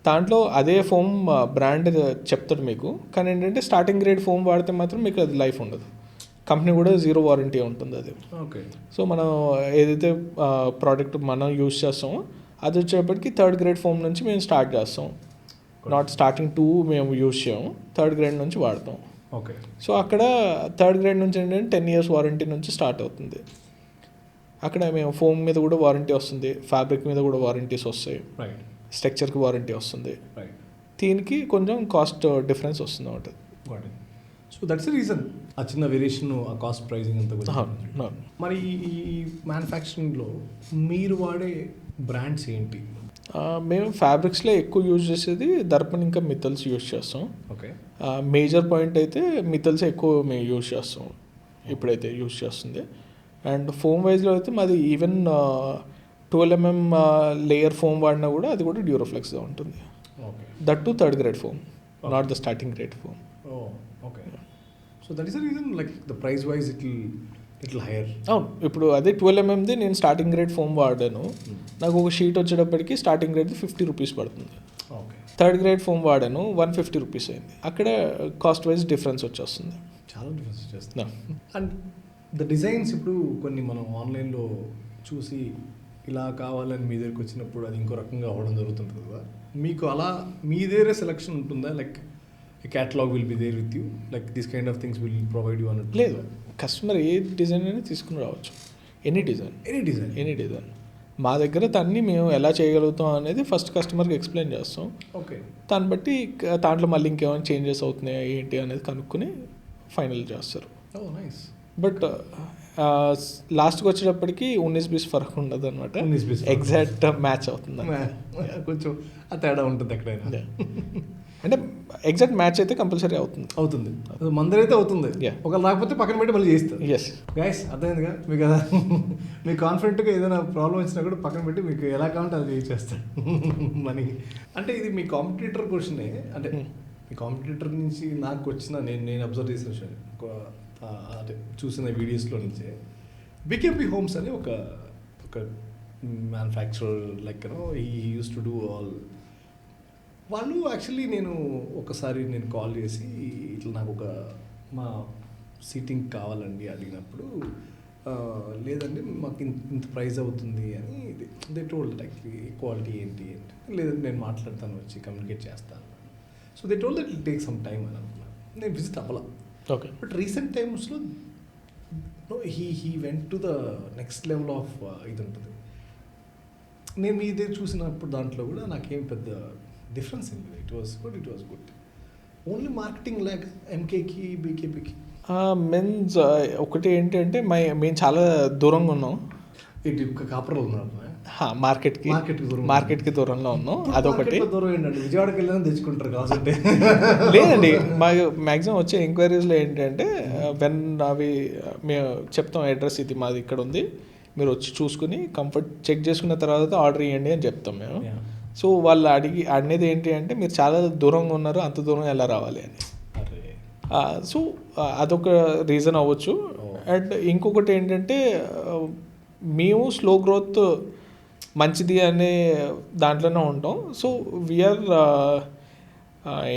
దాంట్లో అదే ఫోమ్ బ్రాండ్ చెప్తాడు మీకు, కానీ ఏంటంటే స్టార్టింగ్ గ్రేడ్ ఫోమ్ వాడితే మాత్రం మీకు అది లైఫ్ ఉండదు. కంపెనీ కూడా 0 వారంటీ ఉంటుంది అది. ఓకే. సో మనం ఏదైతే ప్రోడక్ట్ మనం యూజ్ చేస్తామో అది వచ్చేటప్పటికి 3rd గ్రేడ్ ఫోమ్ నుంచి మేము స్టార్ట్ చేస్తాం. నాట్ స్టార్టింగ్ 2 మేము యూజ్ చేయము, 3rd గ్రేడ్ నుంచి వాడతాం. ఓకే. సో అక్కడ 3rd గ్రేడ్ నుంచి ఏంటంటే 10 years వారంటీ నుంచి స్టార్ట్ అవుతుంది. అక్కడ మేము ఫోమ్ మీద కూడా వారంటీ వస్తుంది, ఫ్యాబ్రిక్ మీద కూడా వారంటీస్ వస్తాయి, స్ట్రక్చర్కి వారంటీ వస్తుంది. దీనికి కొంచెం కాస్ట్ డిఫరెన్స్ వస్తుంది అన్నమాట. సో దట్స్ ద రీజన్ ఆ చిన్న వేరియేషన్, ఆ కాస్ట్ ప్రైసింగ్ అంతా కూడా. మరి ఈ మ్యానుఫ్యాక్చరింగ్లో మీరు వాడే బ్రాండ్స్ ఏంటి? మేము ఫ్యాబ్రిక్స్లో ఎక్కువ యూజ్ చేసేది దర్పణ్ ఇంకా మిత్తల్స్ యూజ్ చేస్తాం. ఓకే. మేజర్ పాయింట్ అయితే మిత్తల్స్ ఎక్కువ మేము యూజ్ చేస్తాం ఇప్పుడైతే యూజ్ చేస్తుంది. అండ్ ఫోమ్ వైజ్లో అయితే మాది ఈవెన్ 12mm లేయర్ ఫోమ్ వాడినా కూడా అది కూడా డ్యూరోఫ్లెక్స్గా ఉంటుంది. That to 3rd grade foam, not the starting grade foam. Okay. So that is the reason like the price wise it hire. అవును, ఇప్పుడు అదే 12mmది నేను స్టార్టింగ్ గ్రేడ్ ఫోమ్ వాడాను, నాకు ఒక షీట్ వచ్చేటప్పటికి స్టార్టింగ్ గ్రేడ్ 50 రూపీస్ పడుతుంది. ఓకే. 3rd గ్రేడ్ ఫోమ్ వాడాను 150 రూపీస్ అయింది. అక్కడ కాస్ట్ వైజ్ డిఫరెన్స్ వచ్చేస్తుంది, చాలా డిఫరెన్స్ వచ్చేస్తుంది. అండ్ ద డిజైన్స్ ఇప్పుడు కొన్ని మనం ఆన్లైన్లో చూసి ఇలా కావాలని మీ దగ్గరికి వచ్చినప్పుడు అది ఇంకో రకంగా అవ్వడం జరుగుతుంది కదా. మీకు అలా మీ దగ్గర సెలెక్షన్ ఉంటుందా? Like catalogue will be there with you, like this kind of things will provide you అన్నట్టు? లేదు, కస్టమర్ ఏ డిజైన్ అయినా తీసుకుని రావచ్చు. ఎనీ డిజైన్ మా దగ్గర దాన్ని మేము ఎలా చేయగలుగుతాం అనేది ఫస్ట్ కస్టమర్కి ఎక్స్ప్లెయిన్ చేస్తాం. ఓకే. దాన్ని బట్టి దాంట్లో మళ్ళీ ఇంకేమైనా చేంజెస్ అవుతున్నాయా ఏంటి అనేది కనుక్కొని ఫైనల్ చేస్తారు. నైస్. బట్ లాస్ట్కి వచ్చేటప్పటికి 19-20 ఫరక్ ఉండదు అనమాట, 19-20 ఎగ్జాక్ట్ మ్యాచ్ అవుతుంది. కొంచెం ఆ తేడా ఉంటుంది ఎక్కడైనా. అంటే ఎగ్జాక్ట్ మ్యాచ్ అయితే కంపల్సరీ అవుతుంది. మందరైతే అవుతుంది. ఒకవేళ రాకపోతే పక్కన పెట్టి మళ్ళీ చేస్తారు. ఎస్ గైస్, అర్థమైందిగా మీకు కదా. మీకు కాన్ఫిడెంట్గా ఏదైనా ప్రాబ్లం వచ్చినా కూడా పక్కన పెట్టి మీకు ఎలా కావాలంటే అది చేస్తాడు మనీ. అంటే ఇది మీ కాంపిటీటర్ క్వశ్చనే. అంటే మీ కాంపిటీటర్ నుంచి నాకు వచ్చిన నేను అబ్జర్వ్ చేసిన విషయం అంటే చూసిన వీడియోస్లో నుంచే బికేపీ హోమ్స్ అని ఒక మ్యానుఫ్యాక్చరర్ లైక్ ఈ యూస్ టు డూ ఆల్. వాళ్ళు యాక్చువల్లీ ఒకసారి నేను కాల్ చేసి ఇట్లా నాకు మా సీటింగ్ కావాలండి అడిగినప్పుడు, లేదండి మాకు ఇంత ప్రైస్ అవుతుంది అని దే టోల్డ్. లైక్ క్వాలిటీ ఏంటి లేదంటే నేను మాట్లాడతాను, వచ్చి కమ్యూనికేట్ చేస్తాను. So they told that it take some time అని అనుకున్నాను. నేను విజిట్ అవ్వాల. ఓకే. బట్ రీసెంట్ టైమ్స్లో he went to the next level of ఇది ఉంటుంది. నేను ఇదే చూసినప్పుడు దాంట్లో కూడా నాకేం పెద్ద డిఫరెన్స్ ఏం లేదు. It was good. Only marketing లాగ్ ఎంకేకి బీకేపీకి. మెన్స్ ఒకటి ఏంటి అంటే మేము చాలా దూరంగా ఉన్నాం ఇటు కాపురం ఉన్నారు. మార్కెట్కి దూరంలో ఉన్నాం, అదొకటి. దూరం ఏంటండి, విజయవాడకి వెళ్ళని తెచ్చుకుంటారు కాబట్టి. లేదండి, మాకు మ్యాక్సిమం వచ్చే ఎంక్వైరీస్లో ఏంటంటే వెన్ అవి మేము చెప్తాం అడ్రస్ ఇది మాది ఇక్కడ ఉంది, మీరు వచ్చి చూసుకుని కంఫర్ట్ చెక్ చేసుకున్న తర్వాత ఆర్డర్ ఇవ్వండి అని చెప్తాం మేము. సో వాళ్ళు అనేది ఏంటి అంటే మీరు చాలా దూరంగా ఉన్నారు, అంత దూరం ఎలా రావాలి అని. సో అదొక రీజన్ అవ్వచ్చు. అండ్ ఇంకొకటి ఏంటంటే మేము స్లో గ్రోత్ మంచిది అనే దాంట్లోనే ఉంటాం. సో వీఆర్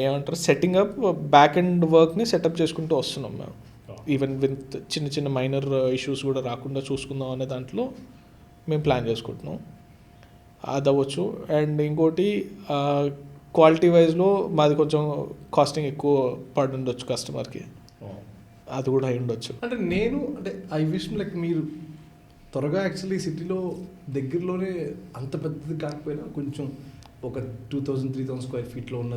ఏమంటారు సెట్టింగ్ అప్ బ్యాక్ ఎండ్ వర్క్ని సెటప్ చేసుకుంటూ వస్తున్నాం మేము. ఈవెన్ విత్ చిన్న చిన్న మైనర్ ఇష్యూస్ కూడా రాకుండా చూసుకుందాం అనే దాంట్లో మేము ప్లాన్ చేసుకుంటున్నాం. అది అవ్వచ్చు. అండ్ ఇంకోటి క్వాలిటీ వైజ్లో మాది కొంచెం కాస్టింగ్ ఎక్కువ పడి ఉండొచ్చు కస్టమర్కి, అది కూడా అయి ఉండొచ్చు. అంటే ఐ విష్ లైక్ మీరు త్వరగా యాక్చువల్లీ సిటీలో దగ్గరలోనే అంత పెద్దది కాకపోయినా కొంచెం ఒక 2000-3000 స్క్వేర్ ఫీట్లో ఉన్న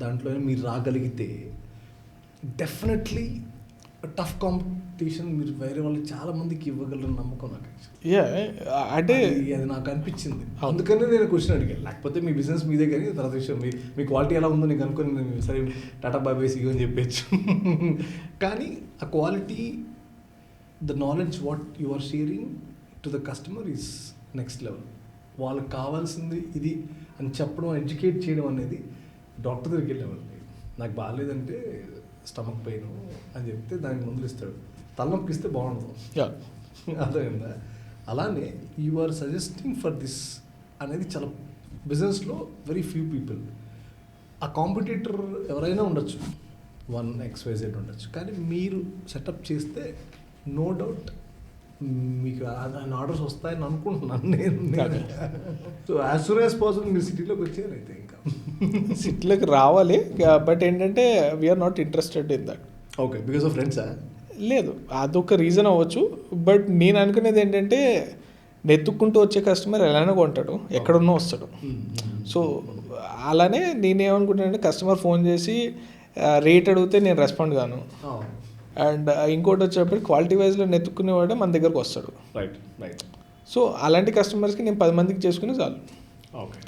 దాంట్లోనే మీరు రాగలిగితే డెఫినెట్లీ టఫ్ కాంపిటీషన్ మీరు వేరే వాళ్ళు చాలా మందికి ఇవ్వగలరని నమ్మకం నాకు. అంటే అది నాకు అనిపించింది, అందుకనే నేను క్వశ్చన్ అడిగాను. లేకపోతే మీ బిజినెస్ మీదే కానీ తర్వాత విషయం మీ క్వాలిటీ ఎలా ఉందో నీకు అనుకుని నేను సరే టాటా బాబాయ్ సియో అని చెప్పచ్చు. కానీ ఆ quality, the knowledge what you are sharing to the customer is next level. వాళ్ళకి కావాల్సింది ఇది అని చెప్పడం, ఎడ్యుకేట్ చేయడం అనేది డాక్టర్ దగ్గరికి వెళ్ళేవాళ్ళు. నాకు బాగాలేదంటే స్టమక్ పెయిన్ అని చెప్తే దానికి మందులు ఇస్తాడు, తలనొప్పి ఇస్తే బాగుండదు. అర్థమైందా? అలానే you are suggesting for this అనేది చాలా బిజినెస్లో వెరీ ఫ్యూ పీపుల్. ఆ కాంపిటీటర్ ఎవరైనా ఉండొచ్చు, 1XYZ ఉండొచ్చు, కానీ మీరు సెటప్ చేస్తే నో డౌట్ మీకు ఆర్డర్స్ వస్తాయని అనుకుంటున్నాను నేను. So as soon as possible మీరు సిటీలోకి వచ్చారు అయితే. ఇంకా సిటీలోకి రావాలి, బట్ ఏంటంటే we're not interested in that. Okay, because of ఫ్రెండ్సా? లేదు, అదొక రీజన్ అవ్వచ్చు. బట్ నేను అనుకునేది ఏంటంటే నెత్తుక్కుంటూ వచ్చే కస్టమర్ ఎలానో కొంటాడు, ఎక్కడున్నా వస్తాడు. సో అలానే నేనేమనుకుంటానంటే కస్టమర్ ఫోన్ చేసి రేట్ అడిగితే నేను రెస్పాండ్ గాను. అండ్ ఇంకోటి వచ్చేటప్పుడు క్వాలిటీ వైజ్లో నెత్తుక్కునేవాడే మన దగ్గరకు వస్తాడు. రైట్. సో అలాంటి కస్టమర్స్కి నేను 10 మందికి చేసుకుని చాలు. Okay,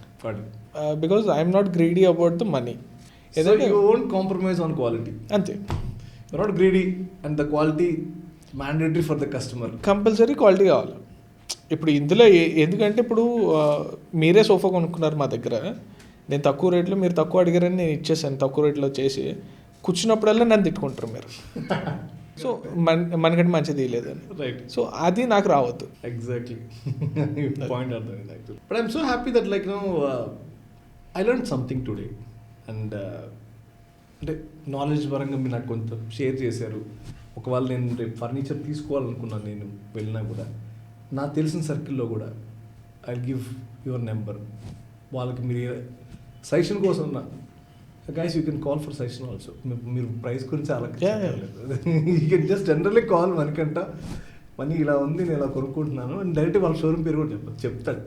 because I'm not greedy about the money. ఏదైతే you won't compromise on quality. అంతే, you are not greedy and the quality mandatory for the customer. Compulsory quality కావాలి. ఇప్పుడు ఇందులో ఎందుకంటే ఇప్పుడు మీరే సోఫా కొనుక్కున్నారు మా దగ్గర, నేను తక్కువ రేట్లో మీరు తక్కువ అడిగారని నేను ఇచ్చేసాను, తక్కువ రేట్లో చేసి కూర్చున్నప్పుడల్లా నన్ను తిట్టుకుంటారు మీరు. సో మనకంటే మంచిది లేదని. రైట్. సో అది నాకు రావద్దు. ఎగ్జాక్ట్లీ పాయింట్ అర్థమైంది actually. But I'm so happy that like I learn something today. And అంటే నాలెడ్జ్ పరంగా మీరు నాకు కొంత షేర్ చేశారు. ఒకవేళ నేను రేపు ఫర్నిచర్ తీసుకోవాలనుకున్నాను, నేను వెళ్ళినా కూడా నాకు తెలిసిన సర్కిల్లో కూడా ఐ గివ్ యువర్ నెంబర్. వాళ్ళకి మీరు సజెషన్ కోసం guys you can call for suggestion also. మీరు ప్రైస్ గురించి అలా you can just generally call మనకంట మనీ ఇలా ఉంది, నేను ఇలా కొనుక్కుంటున్నాను అని డైరెక్ట్ వాళ్ళ షోరూమ్ పేరు కూడా చెప్తాడు.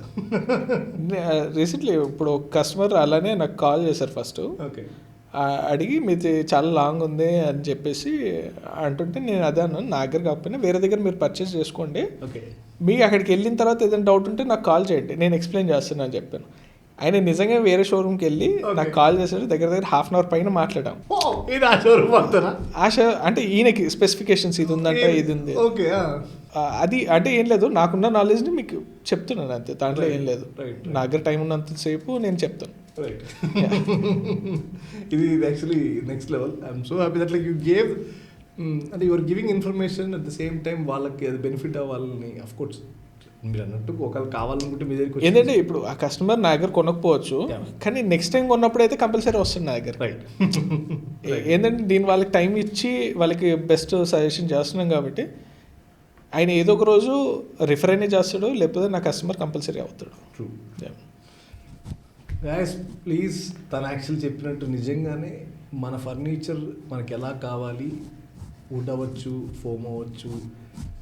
రీసెంట్లీ ఇప్పుడు ఒక కస్టమర్ అలానే నాకు కాల్ చేశారు ఫస్ట్. ఓకే, అడిగి మీది చాలా లాంగ్ ఉంది అని చెప్పేసి అంటుంటే నేను అదే అన్నాను, నా దగ్గర కాకపోయినా వేరే దగ్గర మీరు పర్చేస్ చేసుకోండి, ఓకే, మీకు అక్కడికి వెళ్ళిన తర్వాత ఏదైనా డౌట్ ఉంటే నాకు కాల్ చేయండి, నేను ఎక్స్ప్లెయిన్ చేస్తాను అని చెప్పాను. ఆయన నిజంగా వేరే షోరూమ్కి వెళ్ళి నాకు కాల్ చేశాడు. దగ్గర 1/2 hour పైన మాట్లాడాం. ఆశ అంటే ఈయనకి స్పెసిఫికేషన్స్ ఇది ఉందంటే ఇది ఉంది. ఓకే, అది అంటే ఏం లేదు, నాకున్న నాలెడ్జ్ని మీకు చెప్తున్నాను అంతే, దాంట్లో ఏం లేదు. నా దగ్గర టైం ఉన్నంతసేపు నేను చెప్తాను. రైట్. ఇది actually next level. I'm so happy that like you gave, అంటే your giving information at the same time వాళ్ళకి అది బెనిఫిట్ అవ్వాలని. అఫ్ కోర్స్ మీరు అన్నట్టు ఒకవేళ కావాలనుకుంటే మీ దగ్గరికి ఏంటంటే ఇప్పుడు ఆ కస్టమర్ నా దగ్గర కొనకపోవచ్చు, కానీ నెక్స్ట్ టైం కొన్నప్పుడు అయితే కంపల్సరీ వస్తుంది నా దగ్గర. రైట్. ఏంటంటే దీని వాళ్ళకి టైం ఇచ్చి వాళ్ళకి బెస్ట్ సజెషన్ చేస్తున్నాం కాబట్టి ఆయన ఏదో ఒక రోజు రిఫర్ అయినా చేస్తాడు, లేకపోతే నా కస్టమర్ కంపల్సరీ అవుతాడు. ట్రూ. గాయస్ ప్లీజ్ తను యాక్చువల్ చెప్పినట్టు నిజంగానే మన ఫర్నిచర్ మనకి ఎలా కావాలి, వుడ్ అవ్వచ్చు, ఫోమ్ అవ్వచ్చు,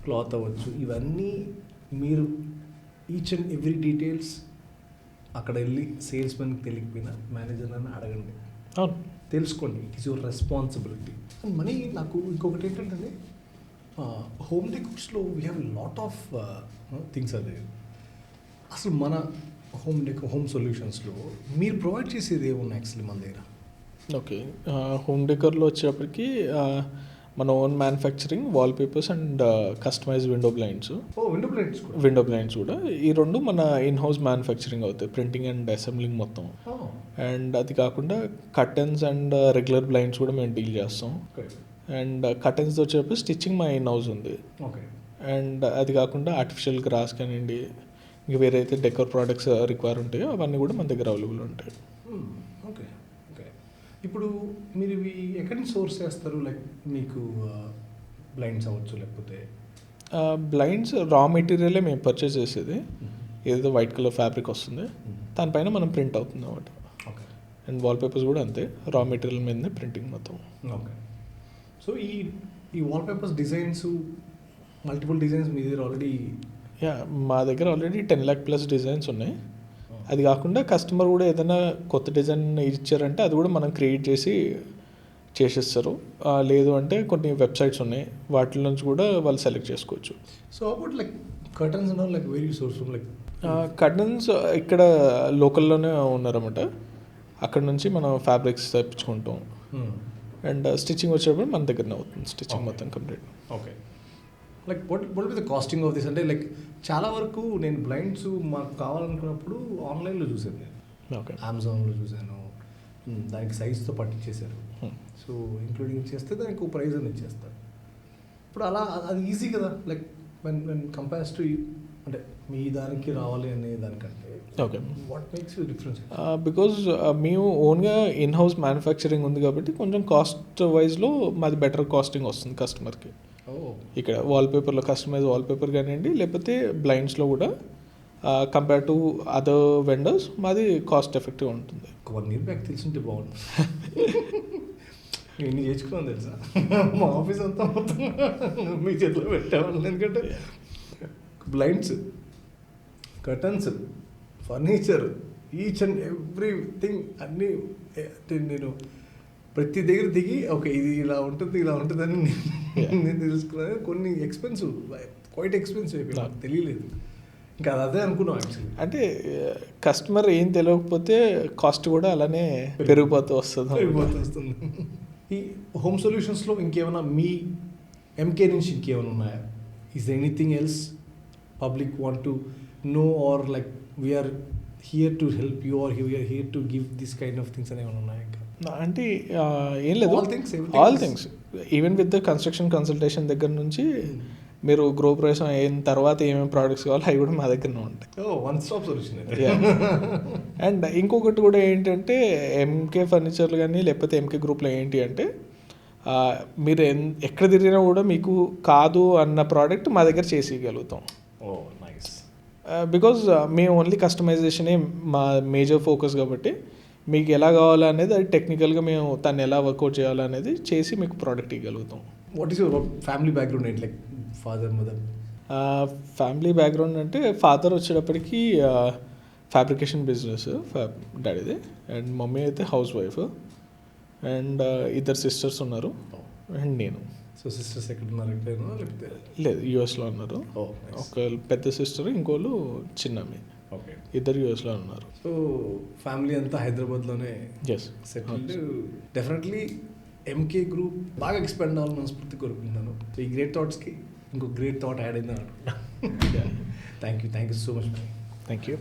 క్లాత్ అవ్వచ్చు, ఇవన్నీ మీరు ఈచ్ అండ్ ఎవ్రీ డీటెయిల్స్ అక్కడ వెళ్ళి సేల్స్ మెన్కి తెలియకపోయినా మేనేజర్ని అడగండి, అవును, తెలుసుకోండి. It is your responsibility. And money నాకు ఇంకొకటి ఏంటంటే హోమ్ డెకోర్స్లో we have lot of things. అదే అసలు మన హోమ్ సొల్యూషన్స్లో మీరు ప్రొవైడ్ చేసేది ఏమున్నాయి యాక్చువల్లీ మన దగ్గర? ఓకే, హోమ్ డెకర్లో వచ్చేటప్పటికి మన own manufacturing wall papers and customise window blinds. Window blinds కూడా ఈ రెండు మన ఇన్ హౌస్ మ్యానుఫ్యాక్చరింగ్ అవుతాయి, ప్రింటింగ్ అండ్ అసెంబ్లింగ్ మొత్తం. అండ్ అది కాకుండా కర్టన్స్ అండ్ రెగ్యులర్ బ్లైండ్స్ కూడా మేము డీల్ చేస్తాం. అండ్ కర్టన్స్ వచ్చేటప్పుడు స్టిచ్చింగ్ మా ఇన్ హౌస్ ఉంది. అండ్ అది కాకుండా ఆర్టిఫిషియల్ గ్రాస్ కానివ్వండి, ఇంక వేరే అయితే డెకర్ ప్రోడక్ట్స్ రిక్వైర్ ఉంటాయో అవన్నీ కూడా మన దగ్గర అవైలబుల్ ఉంటాయి. Okay okay. ఇప్పుడు మీరు ఇవి ఎక్కడి నుంచి సోర్స్ చేస్తారు? లైక్ మీకు బ్లైండ్స్ అవ్వచ్చు, లేకపోతే బ్లైండ్స్ రా మెటీరియలే మేము పర్చేస్ చేసేది. ఏదో వైట్ కలర్ ఫ్యాబ్రిక్ వస్తుంది, దానిపైన మనం ప్రింట్ అవుతుంది అన్నమాట. ఓకే. అండ్ వాల్ పేపర్స్ కూడా అంతే, రా మెటీరియల్ మీదనే ప్రింటింగ్ మొత్తం. ఓకే. సో ఈ wallpaper designs, multiple designs మీ దగ్గర ఆల్రెడీ? మా దగ్గర ఆల్రెడీ 10 lakh ప్లస్ డిజైన్స్ ఉన్నాయి. అది కాకుండా కస్టమర్ కూడా ఏదైనా కొత్త డిజైన్ ఇచ్చారంటే అది కూడా మనం క్రియేట్ చేసేస్తారు. లేదు అంటే కొన్ని వెబ్సైట్స్ ఉన్నాయి, వాటి నుంచి కూడా వాళ్ళు సెలెక్ట్ చేసుకోవచ్చు. So about like curtains and all, like very source like curtains ఇక్కడ లోకల్లోనే ఉన్నారన్నమాట. అక్కడ నుంచి మనం ఫ్యాబ్రిక్స్ తెప్పించుకుంటాం. అండ్ స్టిచ్చింగ్ వచ్చేటప్పుడు మన దగ్గరనే అవుతుంది స్టిచ్చింగ్ మొత్తం complete. Okay. Like what be the costing of this? అంటే లైక్ చాలా వరకు నేను బ్లైండ్స్ మాకు కావాలనుకున్నప్పుడు ఆన్లైన్లో చూసాను, ఓకే, అమెజాన్లో చూశాను. దానికి సైజ్తో పట్టించేశారు. సో ఇంక్లూడింగ్ చేస్తే దానికి ప్రైజ్ అని ఇచ్చేస్తారు. ఇప్పుడు అలా అది ఈజీ కదా, లైక్ వెన్ కంపేర్స్ టు అంటే మీ దానికి రావాలి అనే దానికంటే. Okay. What makes you difference? Because మేము ఓన్గా ఇన్ హౌస్ మ్యానుఫ్యాక్చరింగ్ ఉంది కాబట్టి కొంచెం కాస్ట్ వైజ్లో మాది బెటర్ కాస్టింగ్ వస్తుంది కస్టమర్కి. ఇక్కడ వాల్పేపర్లో కస్టమైజ్ వాల్పేపర్ కానివ్వండి, లేకపోతే బ్లైండ్స్లో కూడా కంపేర్ టు అదర్ వెండర్స్ మాది కాస్ట్ ఎఫెక్టివ్ ఉంటుంది. 1 year బ్యాక్ తెలిసింటే బాగుంది. నేను చేసుకున్నాను తెలుసా, మా ఆఫీస్ అంతా మొత్తం మీ చేతిలో పెట్టేవాళ్ళని. ఎందుకంటే blinds, curtains, furniture, each and everything అన్నీ నేను ప్రతి దగ్గర దిగి ఓకే ఇది ఇలా ఉంటుందని నేను తెలుసుకున్నాను. కొన్ని ఎక్స్పెన్సివ్, క్వైట్ ఎక్స్పెన్సివ్ అయిపోయి నాకు తెలియలేదు. ఇంకా అదే అనుకున్నాం యాక్చువల్లీ. అంటే కస్టమర్ ఏం తెలియకపోతే కాస్ట్ కూడా అలానే పెరిగిపోతూ వస్తుంది. ఈ హోమ్ సొల్యూషన్స్లో ఇంకేమైనా మీ ఎంకే నుంచి ఇంకేమైనా ఉన్నాయా? Is anything else public want to know, or like we're here to help you, or we're here to give this kind of things అనేవి ఉన్నాయా? ఇంకా అంటే ఏం లేదు, all things even with the construction consultation దగ్గర నుంచి మీరు గృహప్రవేశం అయిన తర్వాత ఏమేమి ప్రోడక్ట్స్ కావాలో అవి కూడా మా దగ్గరనే ఉంటాయి. One stop solution. అండ్ ఇంకొకటి కూడా ఏంటంటే ఎంకే ఫర్నిచర్లు కానీ లేకపోతే ఎంకే గ్రూప్లో ఏంటి అంటే మీరు ఎక్కడ తిరిగినా కూడా మీకు కాదు అన్న ప్రోడక్ట్ మా దగ్గర చేసి ఇవ్వగలుగుతాం. నైస్. బికాజ్ మేము ఓన్లీ కస్టమైజేషనే మా మేజర్ ఫోకస్ కాబట్టి మీకు ఎలా కావాలనేది అది టెక్నికల్గా మేము దాన్ని ఎలా వర్కౌట్ చేయాలనేది చేసి మీకు ప్రోడక్ట్ ఇవ్వగలుగుతాం. What is your family background ఏంటి? Like father, mother? Family background అంటే ఫాదర్ వచ్చేటప్పటికి ఫ్యాబ్రికేషన్ బిజినెస్ డాడీది, అండ్ మమ్మీ అయితే హౌస్ వైఫ్, అండ్ 2 sisters ఉన్నారు, అండ్ నేను. సో సిస్టర్స్ ఎక్కడ ఉన్నారు? ఎక్కడైనా లేకపోతే? లేదు, యూఎస్లో ఉన్నారు. ఒక పెద్ద సిస్టర్, ఇంకోళ్ళు చిన్నమ్మి. ఓకే. 2 యూఎస్లో ఉన్నారు. సో ఫ్యామిలీ అంతా హైదరాబాద్లోనే సెటిల్డ్. డెఫినెట్లీ ఎంకే గ్రూప్ బాగా ఎక్స్పెండ్ అవ్వాలని మనస్ఫూర్తి కోరుకుంటున్నాను. సో ఈ గ్రేట్ థాట్స్కి ఇంకో గ్రేట్ థాట్ యాడ్ అయిందని అనుకుంటున్నాను. Thank you so much. Thank you.